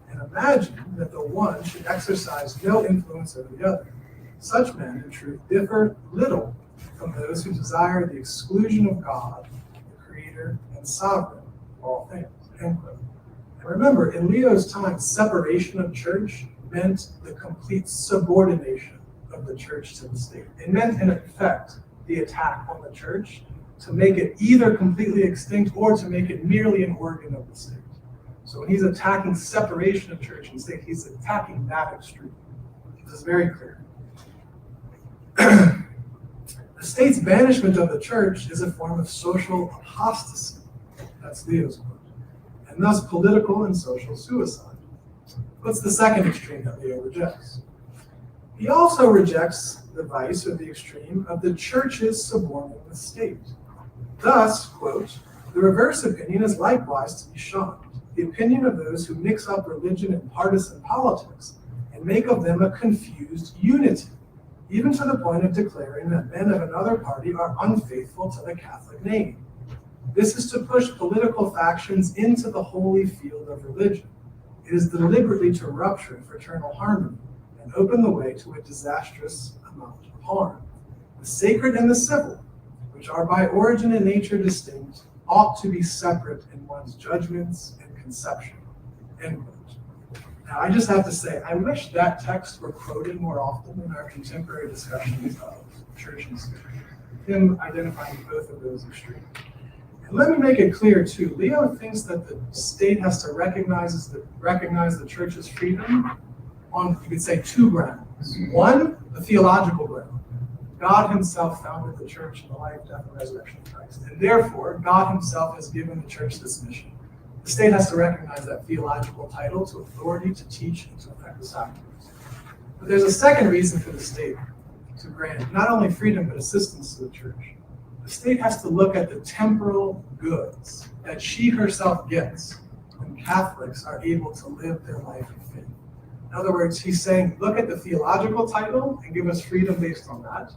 and imagine that the one should exercise no influence over the other. Such men, in truth, differ little from those who desire the exclusion of God, the Creator and Sovereign of all things. End quote. And remember, in Leo's time, separation of church meant the complete subordination of the church to the state. It meant, in effect, the attack on the church to make it either completely extinct or to make it merely an organ of the state. So when he's attacking separation of church and state, he's attacking that extreme. This is very clear. The state's banishment of the church is a form of social apostasy. That's Leo's quote. And thus political and social suicide. What's the second extreme that Leo rejects? He also rejects the vice or the extreme of the church's subordinating the state. Thus, quote, the reverse opinion is likewise to be shunned. The opinion of those who mix up religion and partisan politics and make of them a confused unity, even to the point of declaring that men of another party are unfaithful to the Catholic name. This is to push political factions into the holy field of religion. It is deliberately to rupture fraternal harmony and open the way to a disastrous amount of harm. The sacred and the civil, which are by origin and nature distinct, ought to be separate in one's judgments and conception. End quote. Now, I just have to say, I wish that text were quoted more often in our contemporary discussions of church and state. Him identifying both of those extremes. And let me make it clear, too, Leo thinks that the state has to recognize the church's freedom on, you could say, two grounds. One, the theological ground. God himself founded the church in the life, death, and resurrection of Christ. And therefore, God himself has given the church this mission. The state has to recognize that theological title to authority to teach and to effect the sacraments. But there's a second reason for the state to grant not only freedom but assistance to the church. The state has to look at the temporal goods that she herself gets when Catholics are able to live their life in faith. In other words, he's saying, look at the theological title and give us freedom based on that.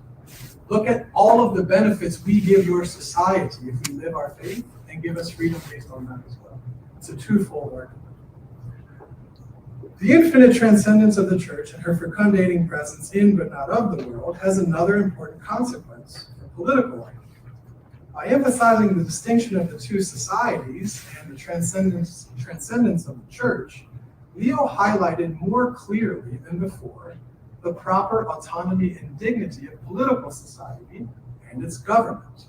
Look at all of the benefits we give your society if we live our faith, and give us freedom based on that as well. It's a twofold argument. The infinite transcendence of the church and her fecundating presence in but not of the world has another important consequence for political life. By emphasizing the distinction of the two societies and the transcendence of the church, Leo highlighted more clearly than before the proper autonomy and dignity of political society and its government.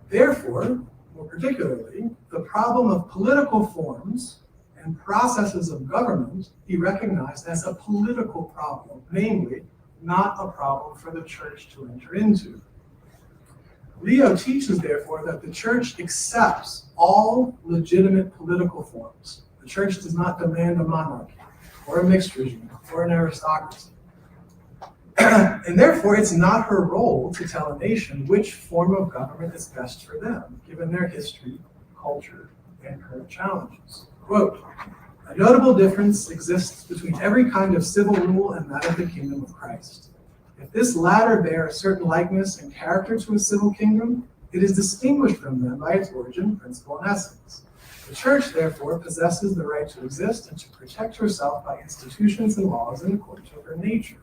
Therefore, more particularly, the problem of political forms and processes of government he recognized as a political problem, namely, not a problem for the church to enter into. Leo teaches, therefore, that the church accepts all legitimate political forms. The church does not demand a monarchy, or a mixed regime, or an aristocracy. And therefore, it's not her role to tell a nation which form of government is best for them, given their history, culture, and current challenges. Quote, "A notable difference exists between every kind of civil rule and that of the kingdom of Christ. If this latter bear a certain likeness and character to a civil kingdom, it is distinguished from them by its origin, principle, and essence. The church, therefore, possesses the right to exist and to protect herself by institutions and laws in accordance with her nature.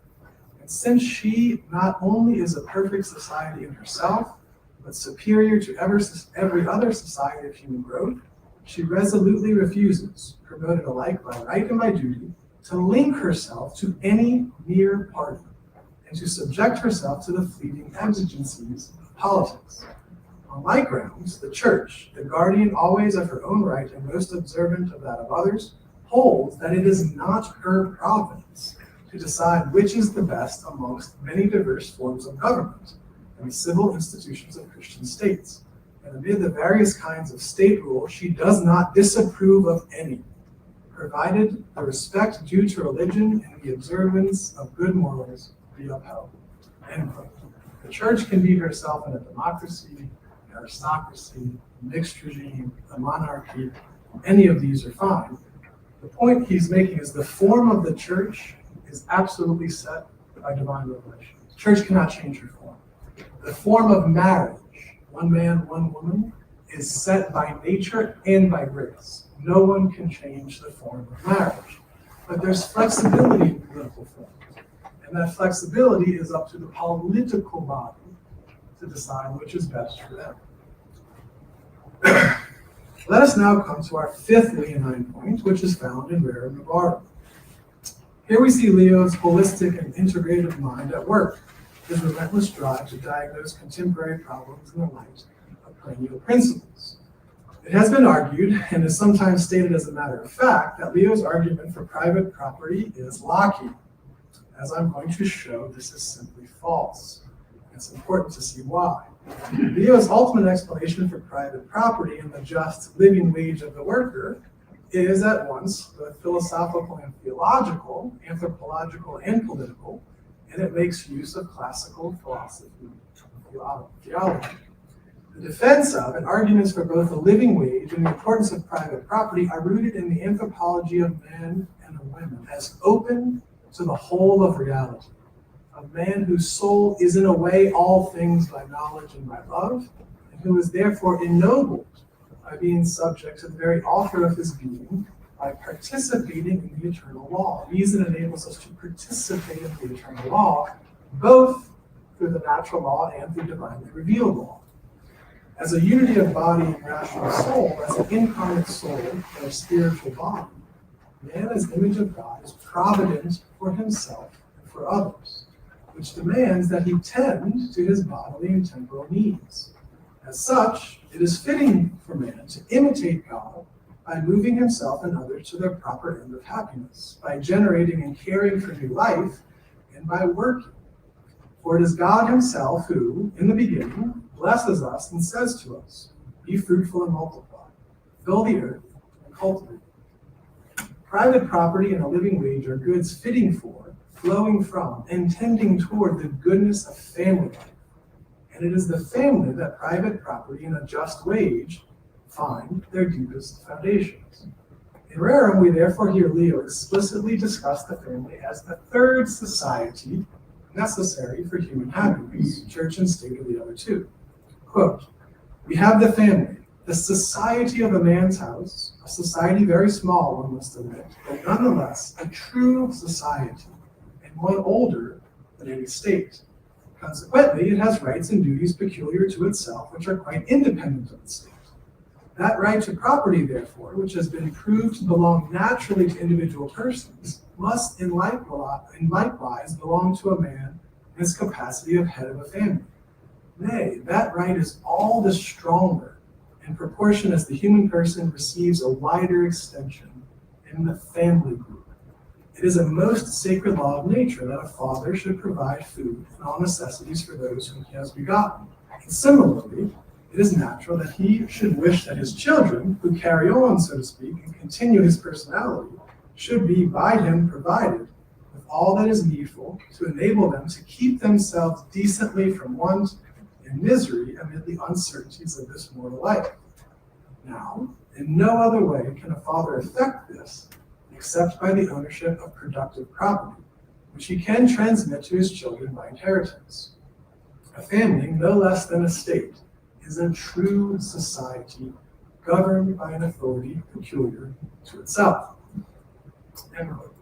And since she not only is a perfect society in herself, but superior to every other society of human growth, she resolutely refuses, promoted alike by right and by duty, to link herself to any mere party, and to subject herself to the fleeting exigencies of politics. On like grounds, the church, the guardian always of her own right and most observant of that of others, holds that it is not her province to decide which is the best amongst many diverse forms of government and the civil institutions of Christian states. And amid the various kinds of state rule, she does not disapprove of any, provided the respect due to religion and the observance of good morals be upheld." End quote. The church can be herself in a democracy, an aristocracy, a mixed regime, a monarchy. Any of these are fine. The point he's making is the form of the church is absolutely set by divine revelation. The church cannot change her form. The form of marriage, one man, one woman, is set by nature and by grace. No one can change the form of marriage. But there's flexibility in political forms. And that flexibility is up to the political body to decide which is best for them. Let us now come to our fifth Leonine point, which is found in Rerum Novarum. Here we see Leo's holistic and integrative mind at work, his relentless drive to diagnose contemporary problems in the light of perennial principles. It has been argued, and is sometimes stated as a matter of fact, that Leo's argument for private property is Lockean. As I'm going to show, this is simply false. It's important to see why. Leo's ultimate explanation for private property and the just living wage of the worker is at once both philosophical and theological, anthropological and political, and it makes use of classical philosophy theology. The defense of and arguments for both the living wage and the importance of private property are rooted in the anthropology of men and of women as open to the whole of reality. A man whose soul is in a way all things by knowledge and by love, and who is therefore ennobled by being subject to the very author of his being, by participating in the eternal law. Reason enables us to participate in the eternal law, both through the natural law and through divinely revealed law. As a unity of body and rational soul, as an incarnate soul or spiritual body, man as image of God is provident for himself and for others, which demands that he tend to his bodily and temporal needs. As such, it is fitting for man to imitate God by moving himself and others to their proper end of happiness, by generating and caring for new life, and by working. For it is God himself who, in the beginning, blesses us and says to us, "Be fruitful and multiply, fill the earth and cultivate." Private property and a living wage are goods fitting for, flowing from, and tending toward the goodness of family life. And it is the family that private property and a just wage find their deepest foundations. In Rerum, we therefore hear Leo explicitly discuss the family as the third society necessary for human happiness. Church and state are the other two. Quote, we have the family, the society of a man's house, a society very small, one must admit, but nonetheless a true society, and one older than any state. Consequently, it has rights and duties peculiar to itself, which are quite independent of the state. That right to property, therefore, which has been proved to belong naturally to individual persons, must in likewise belong to a man in his capacity of head of a family. Nay, that right is all the stronger in proportion as the human person receives a wider extension in the family group. It is a most sacred law of nature that a father should provide food and all necessities for those whom he has begotten. And similarly, it is natural that he should wish that his children, who carry on, so to speak, and continue his personality, should be by him provided with all that is needful to enable them to keep themselves decently from want and misery amid the uncertainties of this mortal life. Now, in no other way can a father effect this except by the ownership of productive property, which he can transmit to his children by inheritance. A family, no less than a state, is a true society governed by an authority peculiar to itself. End quote.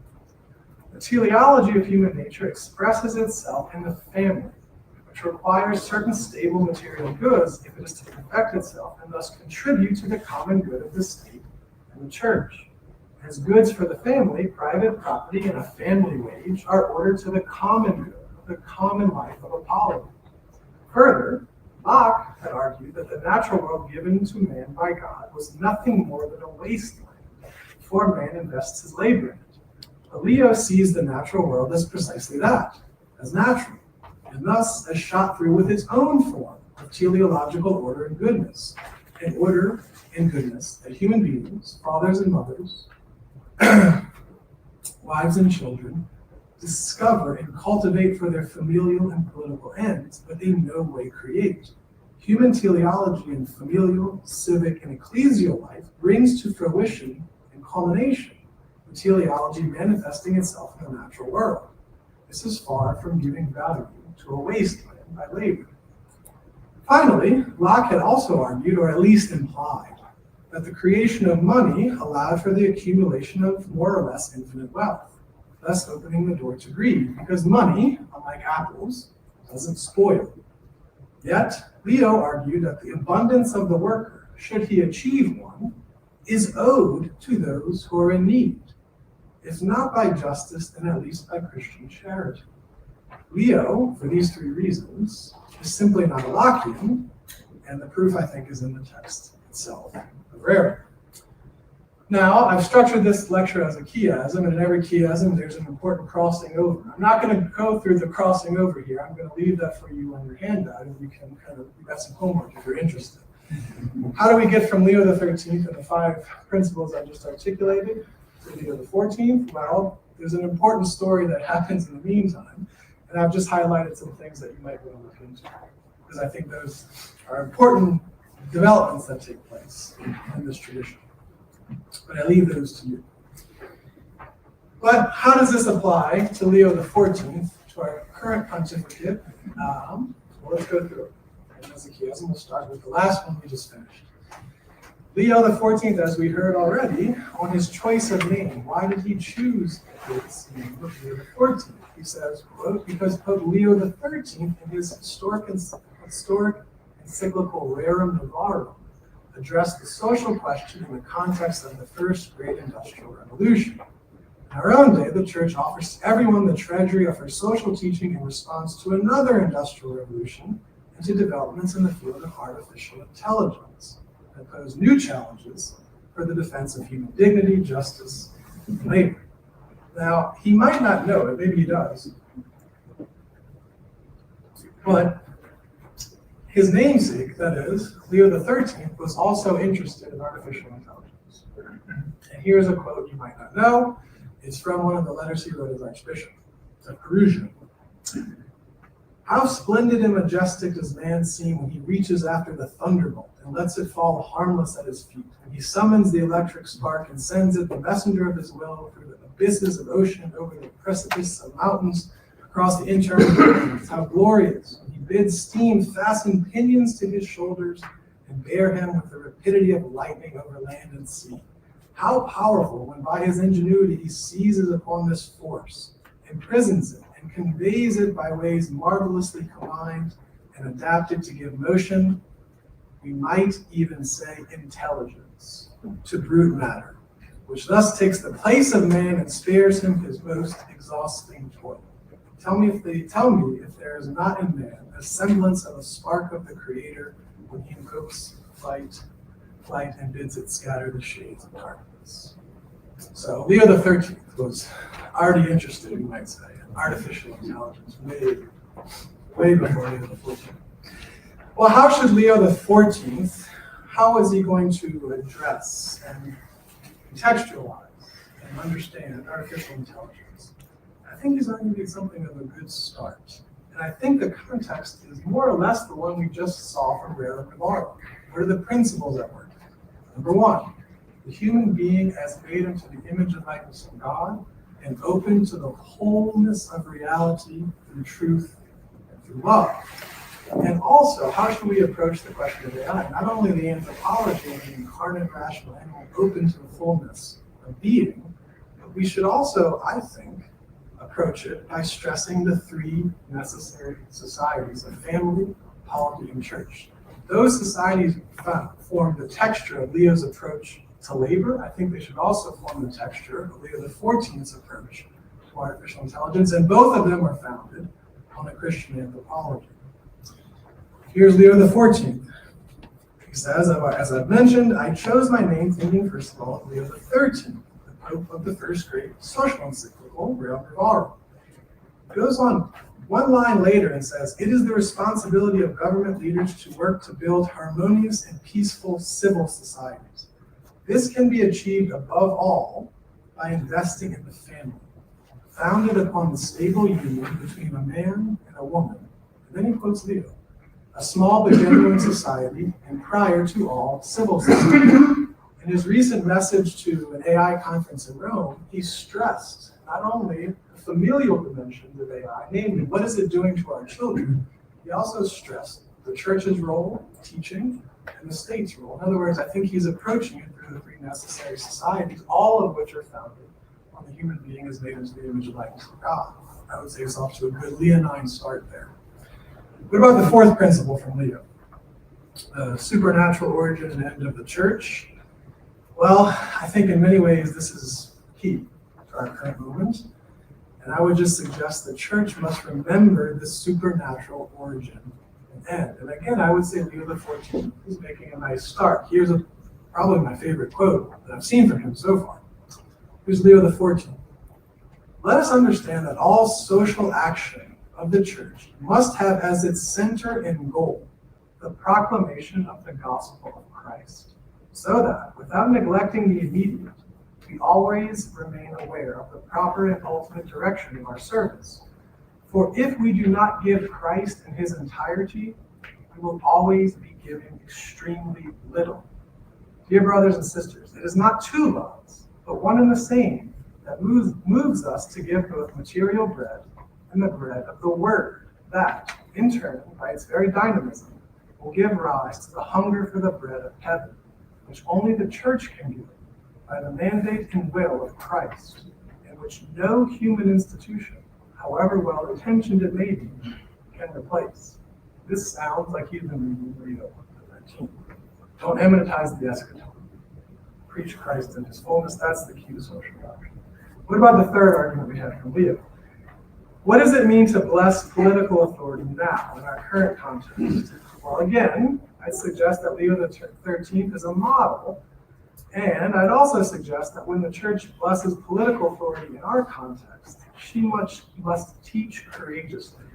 The teleology of human nature expresses itself in the family, which requires certain stable material goods if it is to perfect itself and thus contribute to the common good of the state and the church. As goods for the family, private property and a family wage are ordered to the common good of the common life of a polity. Further, Locke had argued that the natural world given to man by God was nothing more than a wasteland before man invests his labor in it. But Leo sees the natural world as precisely that, as natural, and thus as shot through with its own form of teleological order and goodness, an order and goodness that human beings, fathers and mothers, wives and children, discover and cultivate for their familial and political ends, but in no way create. Human teleology in familial, civic, and ecclesial life brings to fruition and culmination the teleology manifesting itself in the natural world. This is far from giving value to a wasteland by labor. Finally, Locke had also argued, or at least implied, that the creation of money allowed for the accumulation of more or less infinite wealth, thus opening the door to greed, because money, unlike apples, doesn't spoil. Yet, Leo argued that the abundance of the worker, should he achieve one, is owed to those who are in need, if not by justice, then at least by Christian charity. Leo, for these three reasons, is simply not a Lockean, and the proof, I think, is in the text itself of Rerum. Now, I've structured this lecture as a chiasm, and in every chiasm, there's an important crossing over. I'm not going to go through the crossing over here. I'm going to leave that for you on your handout, and you can you've got some homework if you're interested. How do we get from Leo XIII and the 5 principles I just articulated to Leo XIV? Well, there's an important story that happens in the meantime, and I've just highlighted some things that you might want to look into, because I think those are important developments that take place in this tradition. But I leave those to you. But how does this apply to Leo XIV, to our current pontificate? Well, let's go through it. And as a chiasm, we'll start with the last one we just finished. Leo XIV, as we heard already, on his choice of name, why did he choose his name of Leo XIV? He says, quote, because Pope Leo XIII, in his historic encyclical Rerum Novarum, addressed the social question in the context of the first great industrial revolution. In our own day, the Church offers to everyone the treasury of her social teaching in response to another industrial revolution and to developments in the field of artificial intelligence that pose new challenges for the defense of human dignity, justice, and labor. Now, he might not know it, maybe he does, but his namesake, that is, Leo XIII, was also interested in artificial intelligence. And here's a quote you might not know. It's from one of the letters he wrote as Archbishop, to Perusian. How splendid and majestic does man seem when he reaches after the thunderbolt and lets it fall harmless at his feet, when he summons the electric spark and sends it, the messenger of his will, through the abysses of ocean, over the precipice of mountains, across the internal workings, how glorious when he bids steam fasten pinions to his shoulders and bear him with the rapidity of lightning over land and sea. How powerful when by his ingenuity he seizes upon this force, imprisons it, and conveys it by ways marvelously combined and adapted to give motion, we might even say intelligence, to brute matter, which thus takes the place of man and spares him his most exhausting toil. Tell me if there is not in man a semblance of a spark of the Creator when he invokes flight, and bids it scatter the shades of darkness. So Leo XIII was already interested, we might say, in artificial intelligence way before Leo XIV. Well, how should Leo XIV, how is he going to address and contextualize and understand artificial intelligence? I think he's going to be something of a good start. And I think the context is more or less the one we just saw from Rerum and Novarum. What are the principles at work? Number one, the human being as made into the image and likeness of God and open to the wholeness of reality through truth and through love. And also, how should we approach the question of AI? Not only the anthropology of the incarnate rational animal open to the fullness of being, but we should also, I think, approach it by stressing the three necessary societies of family, polity, and church. Those societies form the texture of Leo's approach to labor. I think they should also form the texture of Leo XIV's approach to artificial intelligence, and both of them are founded on a Christian anthropology. Here's Leo XIV. He says, as I've mentioned, I chose my name thinking, first of all, of Leo XIII, the Pope of the first great social encyclical, Rerum. It goes on one line later and says, it is the responsibility of government leaders to work to build harmonious and peaceful civil societies. This can be achieved above all by investing in the family, founded upon the stable union between a man and a woman. And then he quotes Leo, a small but genuine society, and prior to all, civil society. In his recent message to an AI conference in Rome, he stressed not only the familial dimensions of AI, namely, what is it doing to our children? He also stressed the church's role, teaching, and the state's role. In other words, I think he's approaching it through the three necessary societies, all of which are founded on the human being as made into the image and likeness of God. I would say it's off to a good Leonine start there. What about the fourth principle from Leo? Supernatural origin and end of the church. Well, I think in many ways this is key to our current movement. And I would just suggest the church must remember the supernatural origin and end. And again, I would say Leo XIV is making a nice start. Here's probably my favorite quote that I've seen from him so far. Here's Leo XIV. Let us understand that all social action of the church must have as its center and goal the proclamation of the gospel of Christ, so that, without neglecting the immediate, we always remain aware of the proper and ultimate direction of our service. For if we do not give Christ in his entirety, we will always be giving extremely little. Dear brothers and sisters, it is not two loves, but one and the same that moves us to give both material bread and the bread of the word, that, in turn, by its very dynamism, will give rise to the hunger for the bread of heaven, which only the church can give, by the mandate and will of Christ, and which no human institution, however well intentioned it may be, can replace. This sounds like he's been reading Leo XIII. Don't amortize the eschaton. Preach Christ in his fullness. That's the key to social doctrine. What about the third argument we had from Leo? What does it mean to bless political authority now in our current context? Well, again, I'd suggest that Leo XIII is a model, and I'd also suggest that when the church blesses political authority in our context, she must teach courageously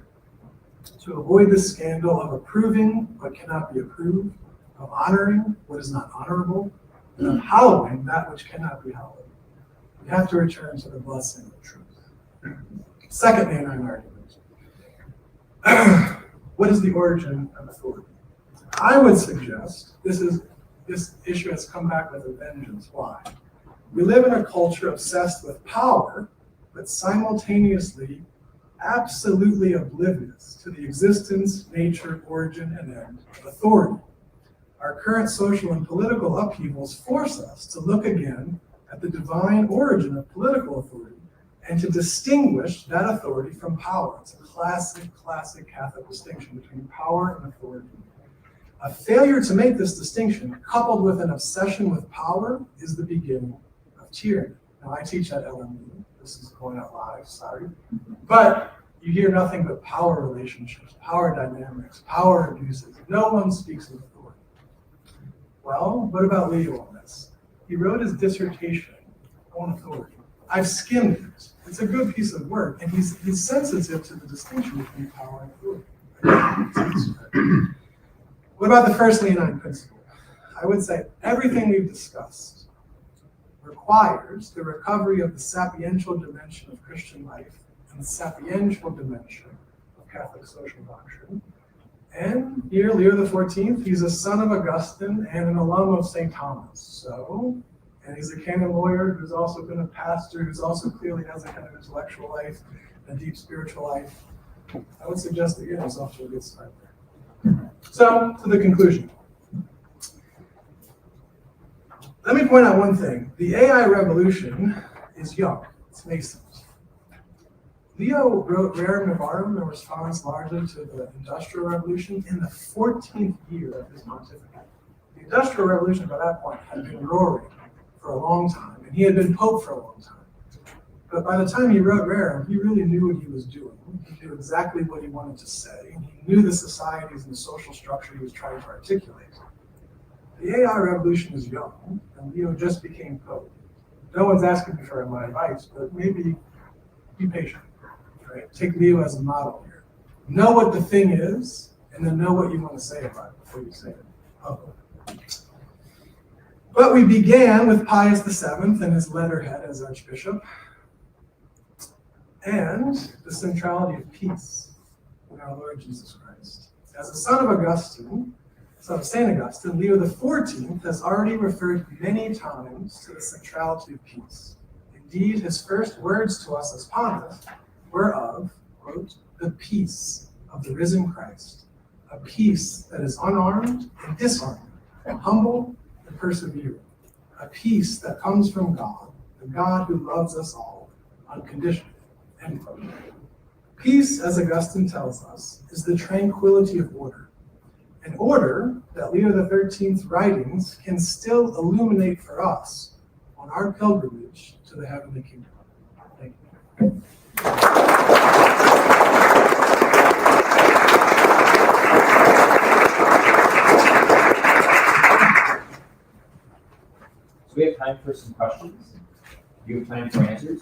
to avoid the scandal of approving what cannot be approved, of honoring what is not honorable, and of hallowing that which cannot be hallowed. We have to return to the blessing of truth. Second main argument. What is the origin of authority? I would suggest this issue has come back with a vengeance. Why? We live in a culture obsessed with power, but simultaneously absolutely oblivious to the existence, nature, origin, and end of authority. Our current social and political upheavals force us to look again at the divine origin of political authority and to distinguish that authority from power. It's a classic Catholic distinction between power and authority. A failure to make this distinction, coupled with an obsession with power, is the beginning of tyranny. Now, I teach at LMU. This is going out live, sorry. But you hear nothing but power relationships, power dynamics, power abuses. No one speaks of authority. Well, what about Leo on this? He wrote his dissertation on authority. I've skimmed it. It's a good piece of work, and he's sensitive to the distinction between power and authority. What about the first Leonine principle? I would say everything we've discussed requires the recovery of the sapiential dimension of Christian life and the sapiential dimension of Catholic social doctrine. And here, Leo XIV, he's a son of Augustine and an alum of St. Thomas. And he's a canon lawyer who's also been a pastor, who's also clearly has a kind of intellectual life, a deep spiritual life. I would suggest that you're off to a good start there. So, to the conclusion. Let me point out one thing. The AI revolution is young. It's nascent. Leo wrote Rerum Novarum in response largely to the Industrial Revolution in the 14th year of his pontificate. The Industrial Revolution by that point had been roaring for a long time, and he had been Pope for a long time. But by the time he wrote Rerum, he really knew what he was doing. He knew exactly what he wanted to say, and he knew the societies and the social structure he was trying to articulate. The AI revolution is young, and Leo just became Pope. No one's asking me for my advice, but maybe be patient. Right? Take Leo as a model here. Know what the thing is, and then know what you want to say about it before you say it publicly. But we began with Pius VII and his letterhead as Archbishop, and the centrality of peace in our Lord Jesus Christ. As a son of Augustine, son of St. Augustine, Leo XIV has already referred many times to the centrality of peace. Indeed, his first words to us as pontiff were of, quote, the peace of the risen Christ, a peace that is unarmed and disarmed, humble and persevering, a peace that comes from God, the God who loves us all unconditionally, end quote. Peace, as Augustine tells us, is the tranquility of order, an order that Leo XIII's writings can still illuminate for us on our pilgrimage to the heavenly kingdom. Thank you. So we have time for some questions. Do you have time for answers?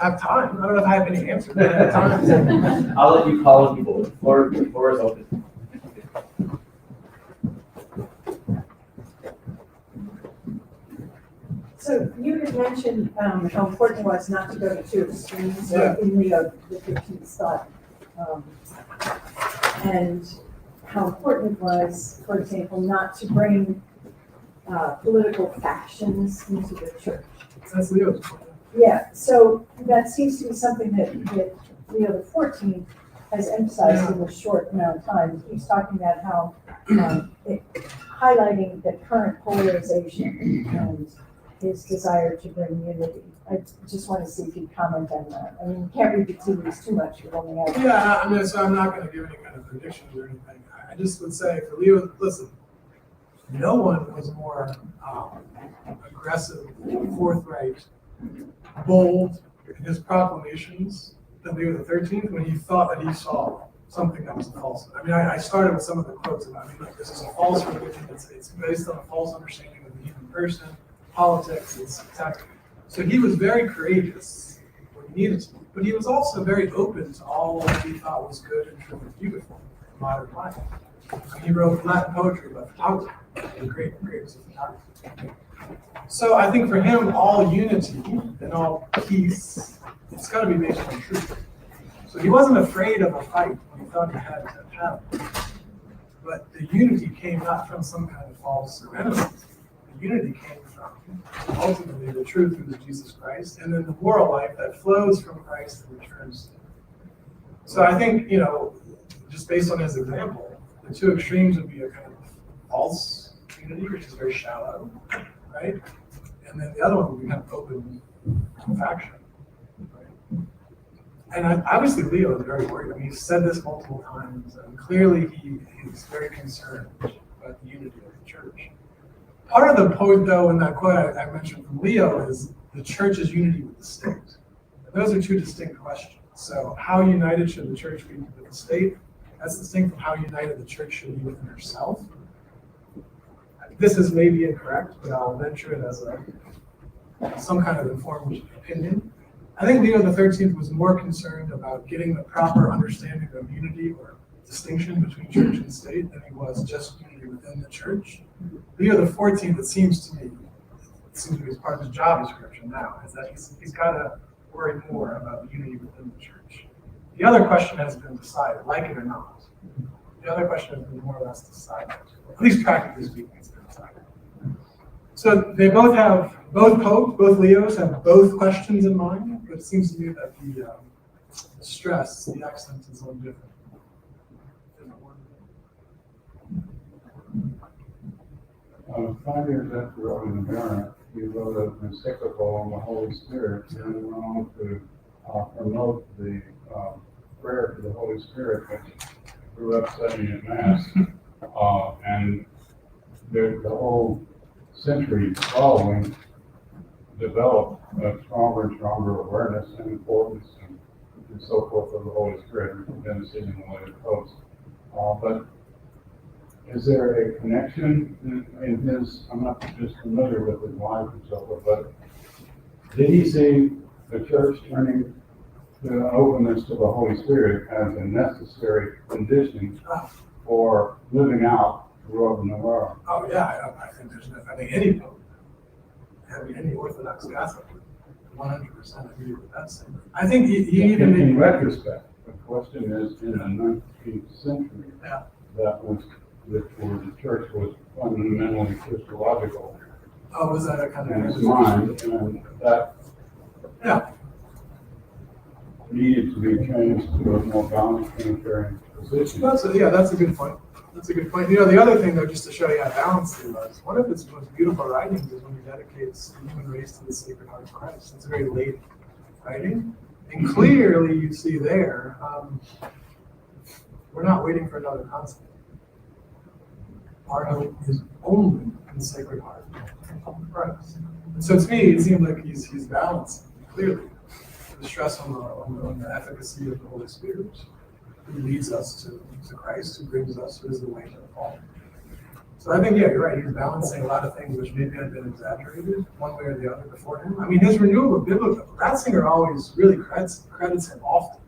I have time. I don't know if I have any answers, but I have time. I'll let you call on people. The floor is open. So you had mentioned how important it was not to go to two extremes in Leo XII's thought, and how important it was, for example, not to bring political factions into the church. That's Leo's point. Yeah, so that seems to be something that Leo XIV has emphasized in a short amount of time. He keeps talking about how highlighting the current polarization and his desire to bring unity. I just want to see if you'd comment on that. I mean, you can't read the tea leaves too much. You only have. Yeah, I mean, so I'm not going to give any kind of predictions or anything. I just would say for Leo, listen, no one was more aggressive, forthright, bold in his proclamations than Leo XIII when he thought that he saw something that was a falsehood. I mean, I started with some of the quotes about, look, this is a false religion. It's based on a false understanding of the human person, politics, it's attack. So he was very courageous when he needed to be, but he was also very open to all that he thought was good and true and beautiful in modern life. He wrote Latin poetry about photography, the great photography. So I think for him, all unity and all peace, it's got to be based on truth. So he wasn't afraid of a fight when he thought he had to have it. But the unity came not from some kind of false serenity. The unity came from ultimately the truth, who is Jesus Christ, and then the moral life that flows from Christ and returns to him. So I think, just based on his example, the two extremes would be a kind of false unity, which is very shallow, right? And then the other one would be kind of open faction. Right? And obviously Leo is very worried. I mean, he's said this multiple times, and clearly he's very concerned about the unity of the church. Part of the point, though, in that quote I mentioned from Leo is the church's unity with the state. And those are two distinct questions. So how united should the church be with the state? That's distinct from how united the church should be within herself. This is maybe incorrect, but I'll venture it as some kind of informed opinion. I think Leo XIII was more concerned about getting the proper understanding of unity or distinction between church and state than he was just unity within the church. Leo XIV, it seems to me as part of his job description now, is that he's got to worry more about the unity within the church. The other question has been decided, like it or not. The other question has been more or less decided. At least practically speaking, it's been decided. So they both Leos have both questions in mind, but it seems to me that the stress, the accent is a little different. 5 years after Roniger, he wrote an encyclical on the Holy Spirit, and he went on to promote the prayer to the Holy Spirit, which grew up studying at Mass, and the whole century following developed a stronger and stronger awareness and importance and so forth of the Holy Spirit, which has been seen in the later popes. But is there a connection in his, I'm not just familiar with his life and so forth, but did he see the church turning to an openness to the Holy Spirit as a necessary condition for living out the road of Novarum? Oh yeah, I think any pope, any Orthodox Catholic would 100% agree with that statement. I think he even in retrospect, the question is in the 19th century, Yeah. where the church was fundamentally Christological Oh, was that a kind in of its mind, and that Yeah. needed to be changed to a more balanced Trinitarian position. That's a good point. That's a good point. The other thing, though, just to show you how balanced he was, one of his most beautiful writings is when he dedicates the human race to the Sacred Heart of Christ. It's a very late writing, and clearly you see there, we're not waiting for another concept. Our hope is only in the Sacred Heart of Christ. And so to me, it seemed like he's balancing clearly the stress on the efficacy of the Holy Spirit, who leads us to Christ, who brings us, who is the way to the Father. So I think, yeah, you're right. He's balancing a lot of things which maybe had been exaggerated one way or the other before him. I mean, his renewal of biblical, Ratzinger always really credits him often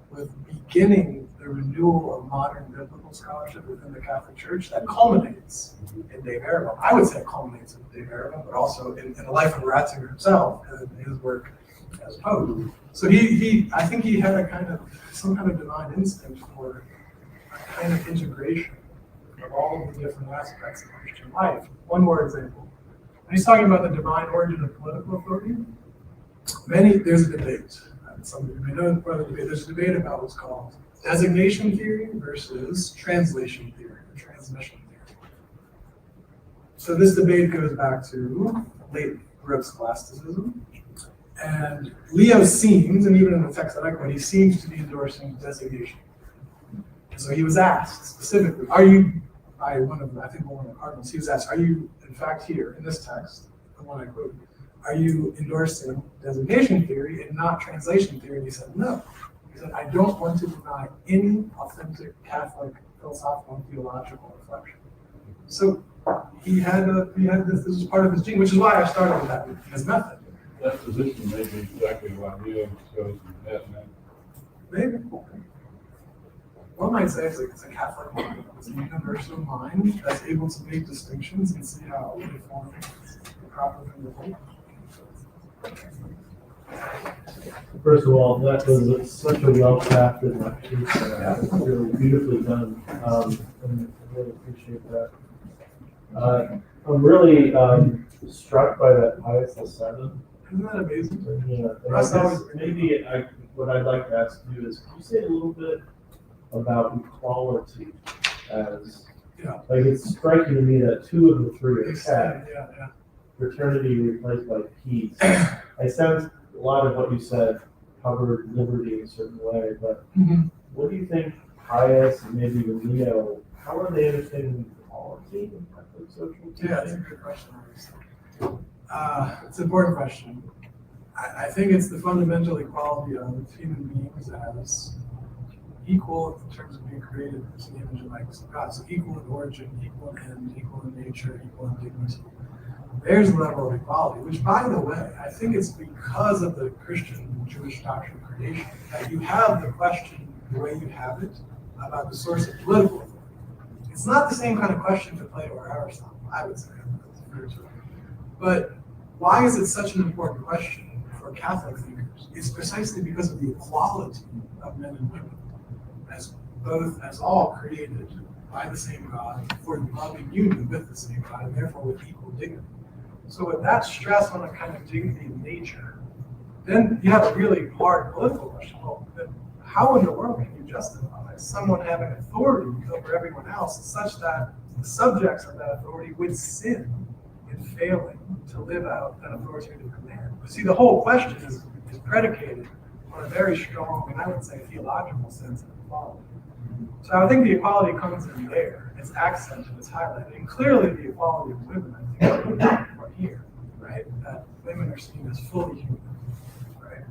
with beginning the renewal of modern biblical scholarship within the Catholic Church that culminates in Dave Rerum. I would say it culminates in Dave Rerum, but also in the life of Ratzinger himself and his work as Pope. So I think he had some kind of divine instinct for a kind of integration of all of the different aspects of Christian life. One more example. When he's talking about the divine origin of political authority, there's a debate. Some of you may know part of the debate. There's a debate about what's called designation theory versus translation theory or transmission theory. So this debate goes back to late Baroque scholasticism. And Leo seems, and even in the text that I quote, he seems to be endorsing designation. And so he was asked specifically, one of the cardinals, he was asked, are you, in fact, here in this text, the one I quoted, are you endorsing designation theory and not translation theory? And he said, no. He said, I don't want to deny any authentic Catholic philosophical and theological reflection. So he had this is part of his gene, which is why I started with that, his method. That position may be exactly why Leo chose that name. Maybe. One might say it's a Catholic mind. It's a universal mind that's able to make distinctions and see how they form the proper from the whole. First of all, that was such a well-crafted lecture. It's really beautifully done, and I really appreciate that. I'm really struck by that Pius VII Isn't that amazing? Yeah, and Russ I always- guess maybe what I'd like to ask you is, can you say a little bit about equality as, Yeah. like, it's striking to me that two of the three are Yeah, tech, yeah. fraternity replaced by peace. I sense a lot of what you said covered liberty in a certain way, but what do you think Pius and maybe even Leo, how are they understanding equality in Catholic social teaching? Yeah, that's a good question. It's an important question. I think it's the fundamental equality of human beings as equal in terms of being created in the image and likeness of God. So equal in origin, equal in end, equal in nature, equal in dignity. There's a level of equality, which, by the way, I think it's because of the Christian Jewish doctrine of creation that you have the question the way you have it about the source of political authority. It's not the same kind of question for Plato or Aristotle, I would say. But why is it such an important question for Catholic thinkers? It's precisely because of the equality of men and women, as all created by the same God for loving union with the same God, and therefore with equal dignity. So with that stress on a kind of dignity of nature, then you have a really hard political question. Well, then how in the world can you justify someone having authority over everyone else such that the subjects of that authority would sin in failing to live out that authoritative command? See, the whole question is predicated on a very strong, and I would say theological sense of equality. So I think the equality comes in there. It's accented, it's highlighted. And clearly the equality of women, I think, are here, right? That women are seen as fully human, right?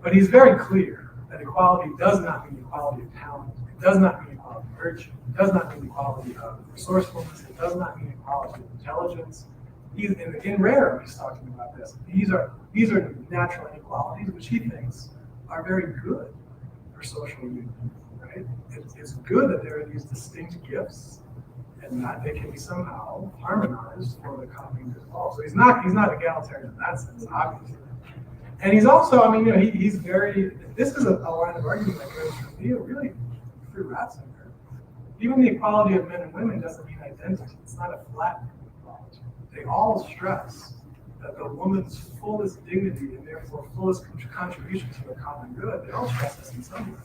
But he's very clear that equality does not mean equality of talent. It does not mean equality of virtue. It does not mean equality of resourcefulness. It does not mean equality of intelligence. In Rerum, he's talking about this. These are natural inequalities, which he thinks are very good for social union. Right? It's good that there are these distinct gifts, and that they can be somehow harmonized for the common good of all. So he's not egalitarian in that sense, obviously. And he's also, I mean, he's very. This is a line of argument that goes from Leo really through Ratzinger. Even the equality of men and women doesn't mean identity. It's not a flat equality. They all stress that the woman's fullest dignity and therefore fullest contribution to the common good. They all stress this in some way.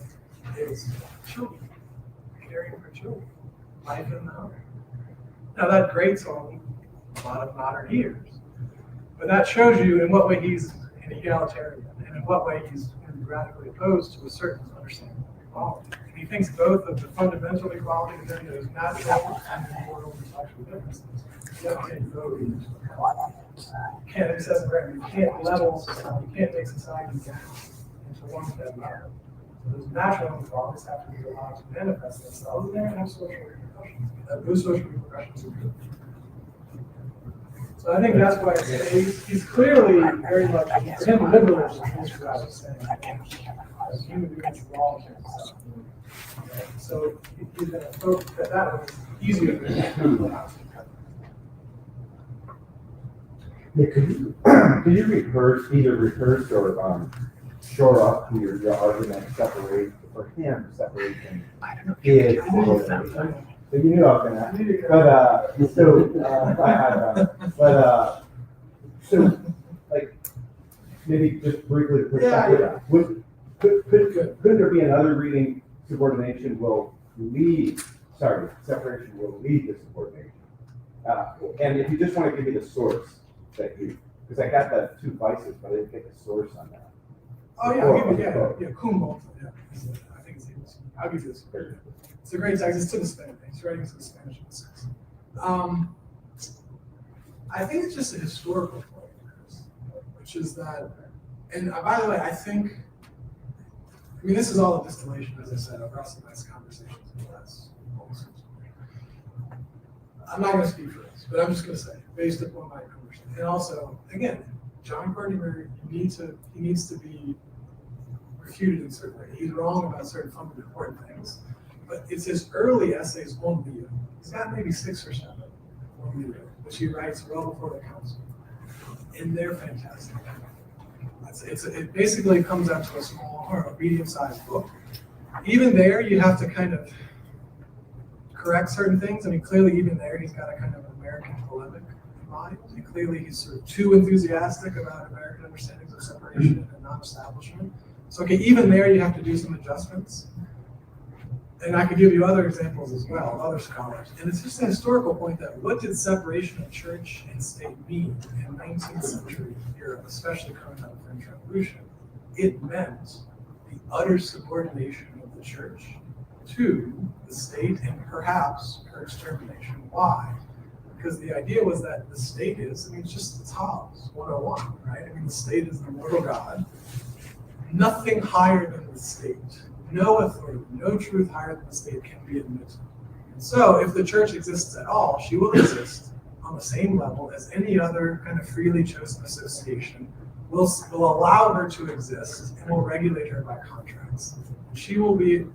Is children, caring for children, life in the home. Now that grates on a lot of modern ears, but that shows you in what way he's an egalitarian and in what way he's radically opposed to a certain understanding of equality. And he thinks both of the fundamental equality and then there's natural and moral and sexual differences. You have to take both into account. You can't separate, you can't level society, you can't make society down into one bed level. Those natural inequalities have to be allowed to manifest themselves, and they're going to have social repercussions. Those social repercussions are good. So I think that's why he's clearly very much, for him, liberalism is what I was saying. As human beings, we're all themselves. So he's going to focus that way easier than Could you rehearse or shore up to your argument, separate for him, separation is subordination. So you knew I was gonna, so like maybe just briefly, could there be another reading? Subordination will lead. Separation will lead to subordination. And if you just want to give me the source that because I got the two vices, but I didn't get the source on that. Oh yeah, Kumboldt. Yeah, I think I'll give you this. It's a great text. It's to the Spanish. He's writing to the Spanish. I think it's just a historical point, which is that, and by the way, I mean, this is all a distillation, as I said, of Russ and I's conversations in the last almost 6 years. I'm not going to speak for this, but I'm just going to say, based upon my conversation, and also, again, John Courtney, he needs to be refuted in certain ways. He's wrong about certain fundamental important things, but it's his early essays on Leo. He's got maybe 6 or 7 on Leo, which he writes well before the council, and they're fantastic. It basically comes out to a small or a medium-sized book. Even there, you have to kind of correct certain things. I mean, clearly, even there, he's got a kind of American polemic mind, and clearly he's sort of too enthusiastic about American understandings of separation and non-establishment. So, okay, even there you have to do some adjustments. And I could give you other examples as well, other scholars. And it's just a historical point that what did separation of church and state mean in 19th century Europe, especially coming out of the French Revolution? It meant the utter subordination of the church to the state and perhaps her extermination. Why? Because the idea was that the state is, it's Hobbes 101, right? The state is the mortal God. Nothing higher than the state. No authority, no truth higher than the state can be admitted. And so if the church exists at all, she will exist on the same level as any other kind of freely chosen association, will allow her to exist and will regulate her by contracts. She will be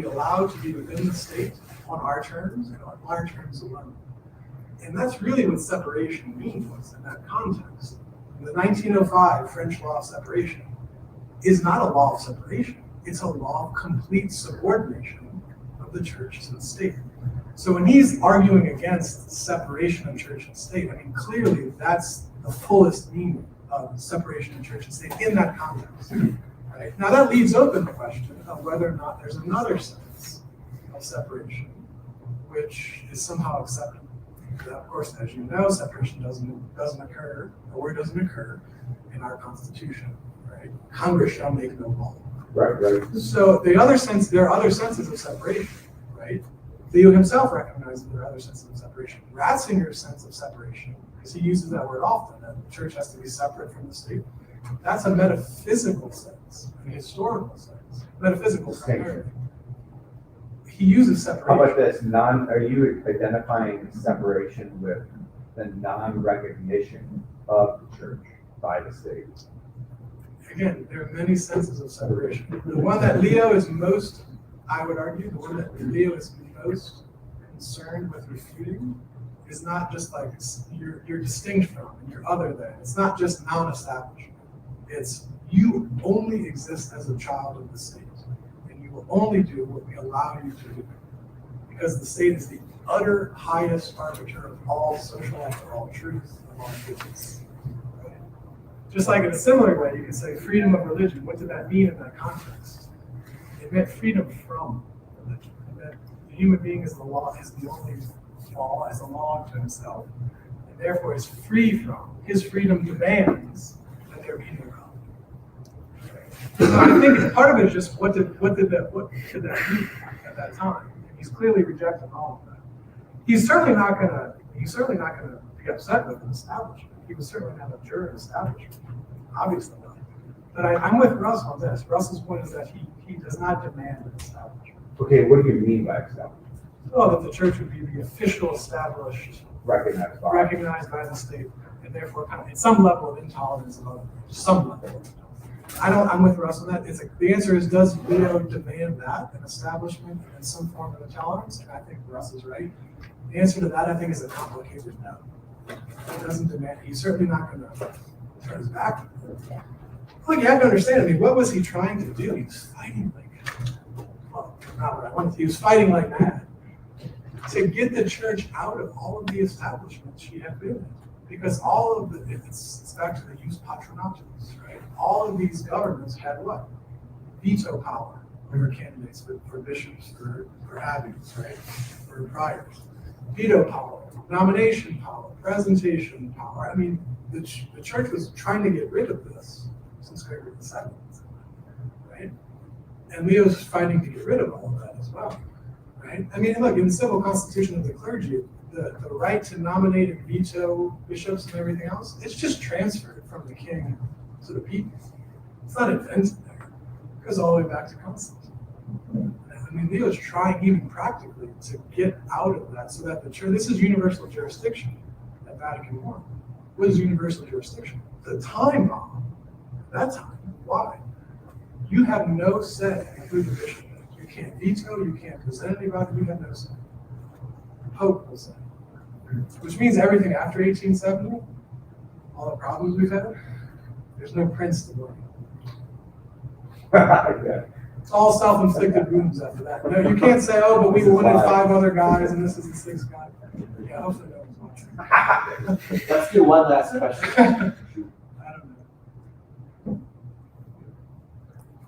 allowed to be within the state on our terms and on our terms alone. And that's really what separation means in that context. The 1905 French law of separation is not a law of separation. It's a law of complete subordination of the church to the state. So when he's arguing against separation of church and state, clearly that's the fullest meaning of separation of church and state in that context. Right? Now that leaves open the question of whether or not there's another sense of separation which is somehow acceptable. Now, of course, as you know, separation doesn't occur, or word doesn't occur in our Constitution. Right? Congress shall make no law. Right. So there are other senses of separation, right? Leo himself recognizes there are other senses of separation. Ratzinger's sense of separation, because he uses that word often, that the church has to be separate from the state. That's a metaphysical sense, a historical sense, metaphysical primarily. He uses How separation. about this? Are you identifying separation with the non-recognition of the church by the state? Again, there are many senses of separation. The one that Leo is most, I would argue, the one that Leo is most concerned with refuting is not just like you're distinct from and you're other than. It's not just non-establishment. It's you only exist as a child of the state, and you will only do what we allow you to do, because the state is the utter highest arbiter of all social life, of all truth, of all goodness. Just like in a similar way, you could say freedom of religion. What did that mean in that context? It meant freedom from religion. It meant the human being is the only law, as a law unto himself, and therefore is free from. His freedom demands that there be no God. So I think part of it is just what did that mean at that time? And he's clearly rejecting all of that. He's certainly not gonna be upset with an establishment. He was certainly not a juror in establishment, obviously not. But I'm with Russ on this. Russ's point is that he does not demand an establishment. Okay, what do you mean by establishment? Well, that the church would be the official established, recognized by the state, and therefore kind of some level of intolerance of some level. I'm with Russ on that. The answer is, does Leo demand that, an establishment and some form of intolerance? And I think Russ is right. The answer to that, I think, is a complicated no. He doesn't demand. He's certainly not going to turn his back. Look, you have to understand. What was he trying to do? He was fighting not what I wanted. He was fighting like mad to get the church out of all of the establishments she had been in, because all of it's back to the jus patronatus, right? All of these governments had what? Veto power over candidates for bishops, for abbeys, right? For priors. Veto power, nomination power, presentation power. The church was trying to get rid of this since Gregory XII, right? And Leo's fighting to get rid of all of that as well, right? Look, in the civil constitution of the clergy, the right to nominate and veto bishops and everything else, it's just transferred from the king to the people. It's not invented there. It goes all the way back to Constantine. Leo's trying even practically to get out of that so that the church, this is universal jurisdiction at Vatican I. What is universal jurisdiction? The time bomb. That time. Why? You have no say in who the bishop is. You can't veto, you can't present anybody, you have no say. The Pope will say. Which means everything after 1870, all the problems we've had, there's no prince to blame. Yeah. It's all self-inflicted wounds after that. No, you can't say, oh, but we wanted 5 other guys and this is the 6th guy. Yeah, hopefully no one's watching. Let's do one last question.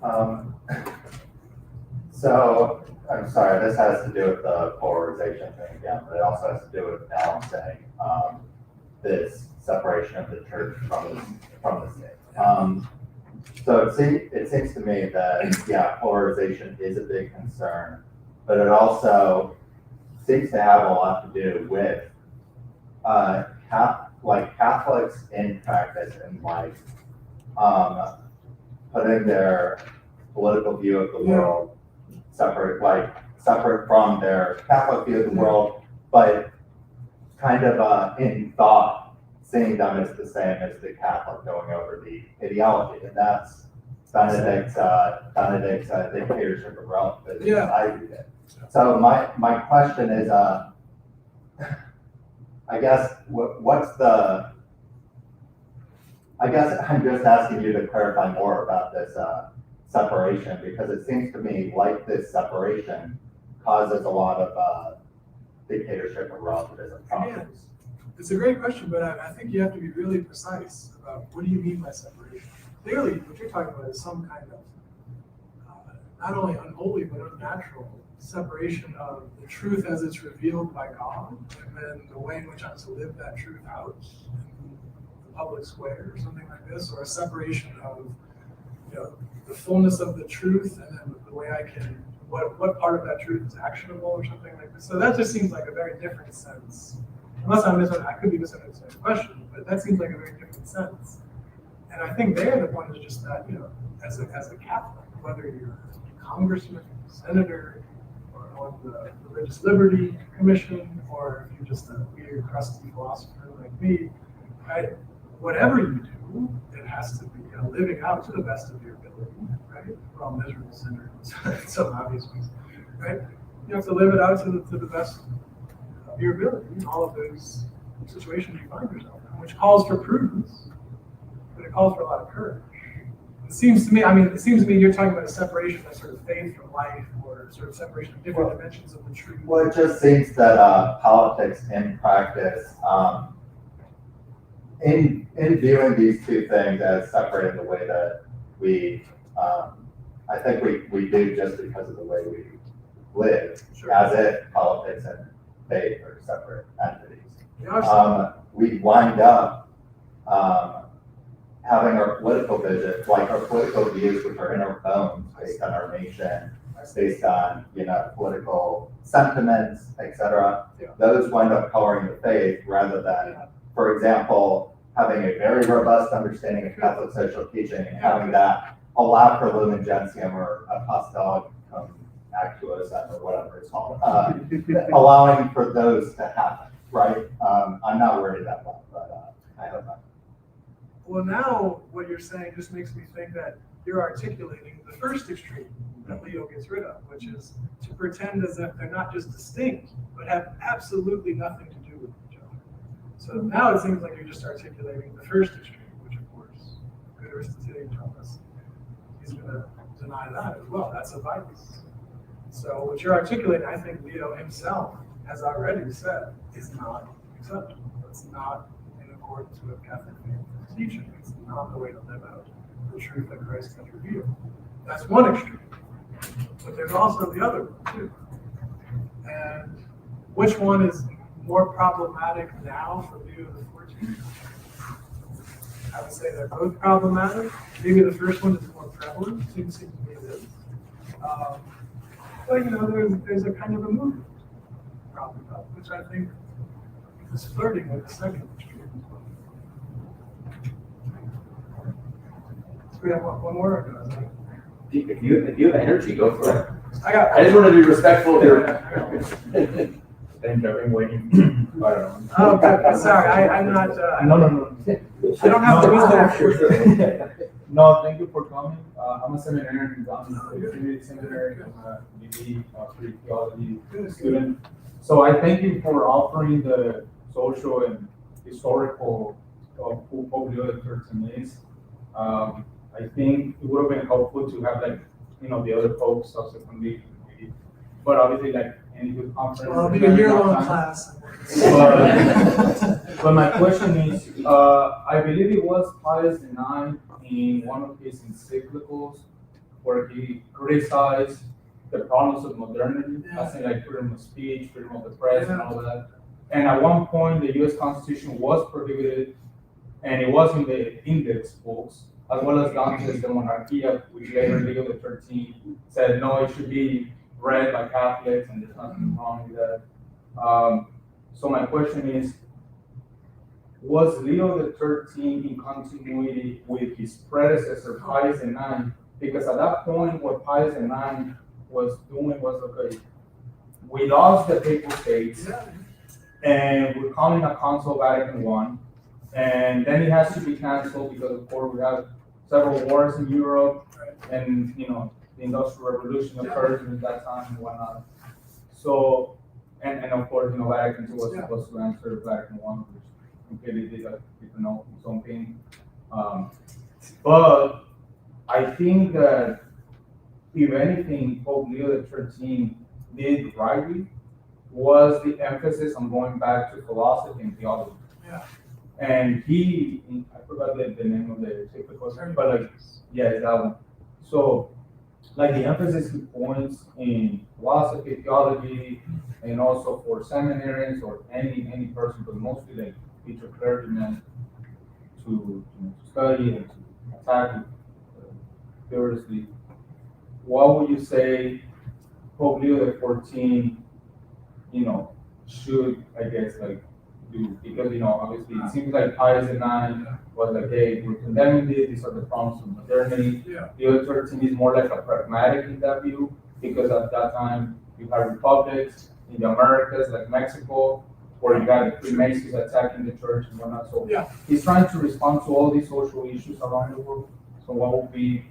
I don't know. So, I'm sorry, this has to do with the polarization thing again, but it also has to do with balancing this separation of the church from the state. So it seems to me that, yeah, polarization is a big concern, but it also seems to have a lot to do with Catholics in practice and putting their political view of the world separate from their Catholic view of the world, but kind of in thought, seeing them as the same as the Catholic going over the ideology, and that's Benedict's dictatorship of Rome. Yeah. I read it. So my question is, I guess I'm just asking you to clarify more about this separation, because it seems to me like this separation causes a lot of dictatorship of relativism problems. It's a great question, but I think you have to be really precise about what do you mean by separation. Clearly, what you're talking about is some kind of not only unholy but unnatural separation of the truth as it's revealed by God, and then the way in which I'm to live that truth out in the public square or something like this, or a separation of the fullness of the truth and then the way I can what part of that truth is actionable or something like this. So that just seems like a very different sense. Unless I could be misunderstanding the question, but that seems like a very different sense. And I think there the point is just that, as a Catholic, whether you're a congressman, senator, or on the Religious Liberty Commission, or if you're just a weird, crusty philosopher like me, right? Whatever you do, it has to be living out to the best of your ability, right? We're all miserable sinners in some obvious ways, right? You have to live it out to the best of your ability in all of those situations you find yourself in, which calls for prudence, but it calls for a lot of courage. It seems to me you're talking about a separation of sort of faith from life, or sort of separation of different dimensions of the truth. Well, it just seems that politics in practice, in viewing these two things as separate in the way that we, I think we do just because of the way we live, Sure. as if politics and faith are separate entities. Yeah, We wind up having our political vision, like our political views, which are in our bones, based on our nation, based on political sentiments, etc. Yeah. Those wind up coloring the faith rather than, for example, having a very robust understanding of Catholic social teaching and having that allow for lumen gentium or apostolic actuosum or whatever it's called, allowing for those to happen, right? I'm not worried about that, but I hope not. Well, now what you're saying just makes me think that you're articulating the first extreme that Leo gets rid of, which is to pretend as if they're not just distinct, but have absolutely nothing to do with each other. So now it seems like you're just articulating the first extreme, which of course, good Aristotelian tells us, he's going to deny that as well. That's a vice. So what you're articulating, I think Leo himself has already said, is not acceptable. It's not in accordance with Catholic faith teaching. It's not the way to live out the truth that Christ has revealed. That's one extreme. But there's also the other one too. And which one is more problematic now for Leo XIV? I would say they're both problematic. Maybe the first one is more prevalent. Seems to me it is. But there's a kind of a movement problem, which I think is flirting with the second extreme as well. So we have one more. If you have energy, go for it. I just want to be respectful of your. Thank you, I've been waiting. I don't know. Oh, good. Sorry, I'm not. No. I don't have the wisdom. No, thank you for coming. I'm a seminarian, I'm a community seminary, I'm a BD, pre-theology student. So I thank you for offering the social and historical of who Pope Leo XIII is. I think it would have been helpful to have the other popes subsequently. But obviously, like any good conference. Well, it'll be a year-long class. But my question is, I believe it was Pius IX in one of his encyclicals where he criticized the problems of modernity, as in like freedom of speech, freedom of the press, and all that. And at one point, the U.S. Constitution was prohibited, and it was in the index books, as well as Dante's De Monarchia, which later Leo XIII said, no, it should be read by Catholics, and there's nothing wrong with that. So my question is, was Leo XIII in continuity with his predecessor, Pius IX? Because at that point, what Pius IX was doing was, okay, we lost the Papal States, and we're calling a Council Vatican I, and then it has to be canceled because, of course, we have several wars in Europe, and, the Industrial Revolution occurred at that time and whatnot. So, and of course, Vatican II was supposed to answer Vatican I, which completely did a different its own thing. But I think that if anything, Pope Leo XIII did rightly was the emphasis on going back to philosophy and theology. Yeah. And I forgot the name of the encyclical, but that one. So, the emphasis he points in philosophy, theology, and also for seminarians or any person, but mostly future clergymen to study and to attack vigorously. What would you say Pope Leo XIV, should, I guess, do? Because, obviously it seems like Pius IX was like, hey, we're condemning this, these are the problems of modernity. Leo XIII is more like a pragmatic in that view, because at that time you had republics in the Americas, like Mexico, where you got the Freemasons attacking the church and whatnot. So he's trying to respond to all these social issues around the world. So what would be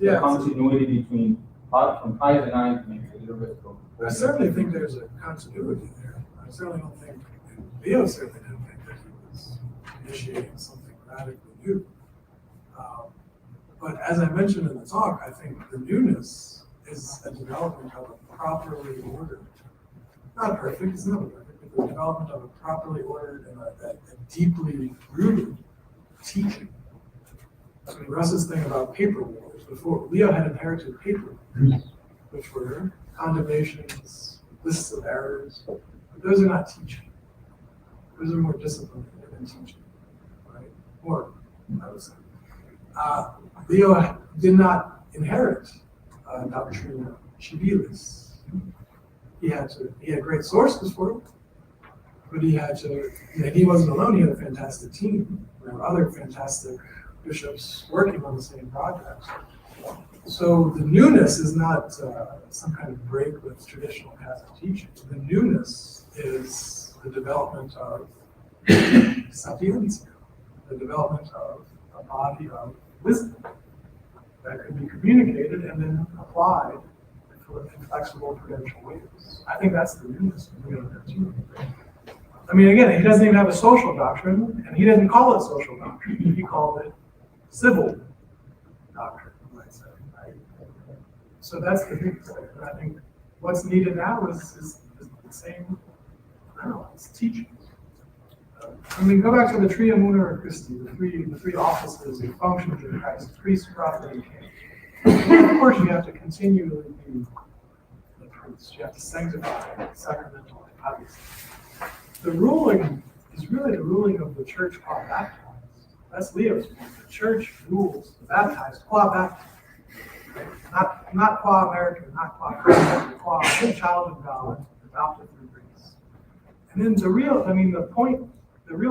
the continuity between from Pius IX maybe a little bit from? I certainly think there's a continuity there. I certainly don't think, Leo certainly didn't think that he was initiating something radically new. But as I mentioned in the talk, I think the newness is a development of a properly ordered, not perfect, it's never perfect, but the development of a properly ordered and a deeply rooted teaching. I mean, Russ's thing about paper wars, before Leo had inherited paper wars, which were condemnations, lists of errors, but those are not teaching. Those are more disciplinary than teaching, right? Or, I would say. Leo did not inherit doctrina civilis. He had great sources for it, but he had to, and he wasn't alone, he had a fantastic team. There were other fantastic bishops working on the same projects. So the newness is not some kind of break with traditional Catholic teaching. The newness is the development of sapientia, the development of a body of wisdom that could be communicated and then applied in flexible prudential ways. I think that's the newness of Leo XIII. I mean, again, he doesn't even have a social doctrine, and he didn't call it social doctrine. He called it civil doctrine, you might say, right? So that's the big thing. And I think what's needed now is the same, I don't know, it's teaching. I mean, go back to the Tria Munera Christi, the three offices and functions of Christ, priest, prophet, and king. And of course, you have to continually be the priest. You have to sanctify sacramental life, obviously. The ruling is really the ruling of the church qua baptized. That's Leo's point. The church rules the baptized qua baptized. Right? Not qua American, not qua Christian, but qua child of God, adopted through grace. And then the real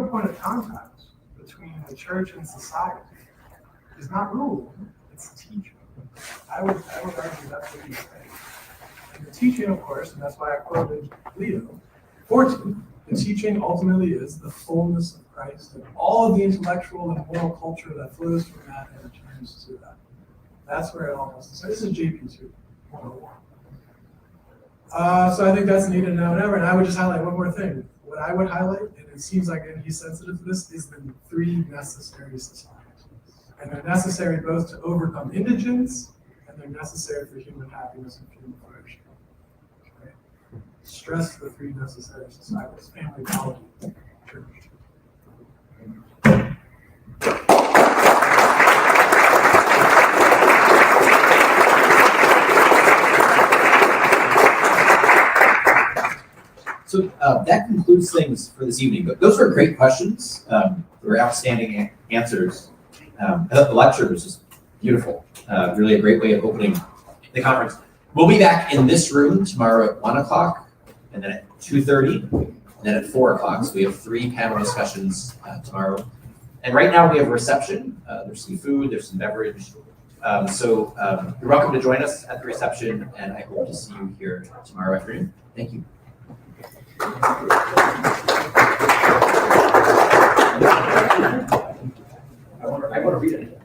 point of contact between the church and society is not rule, it's teaching. I would argue that's what he's saying. And the teaching, of course, and that's why I quoted Leo XIV, the teaching ultimately is the fullness of Christ and all of the intellectual and moral culture that flows from that and returns to that. That's where it all goes. So this is JPII 101. So I think that's needed now and ever. And I would just highlight one more thing. What I would highlight, and it seems like he's sensitive to this, is the three necessary societies. And they're necessary both to overcome indigence and and they're necessary for human happiness and human flourishing. Okay? Stress the three necessary societies: family, polity, church. So that concludes things for this evening. But those were great questions. They were outstanding answers. The lecture was just beautiful. Really a great way of opening the conference. We'll be back in this room tomorrow at 1 o'clock, and then at 2:30, and then at 4 o'clock. So we have 3 panel discussions tomorrow. And right now we have a reception. There's some food, there's some beverage. So you're welcome to join us at the reception, and I hope to see you here tomorrow afternoon. Thank you. I want to read it.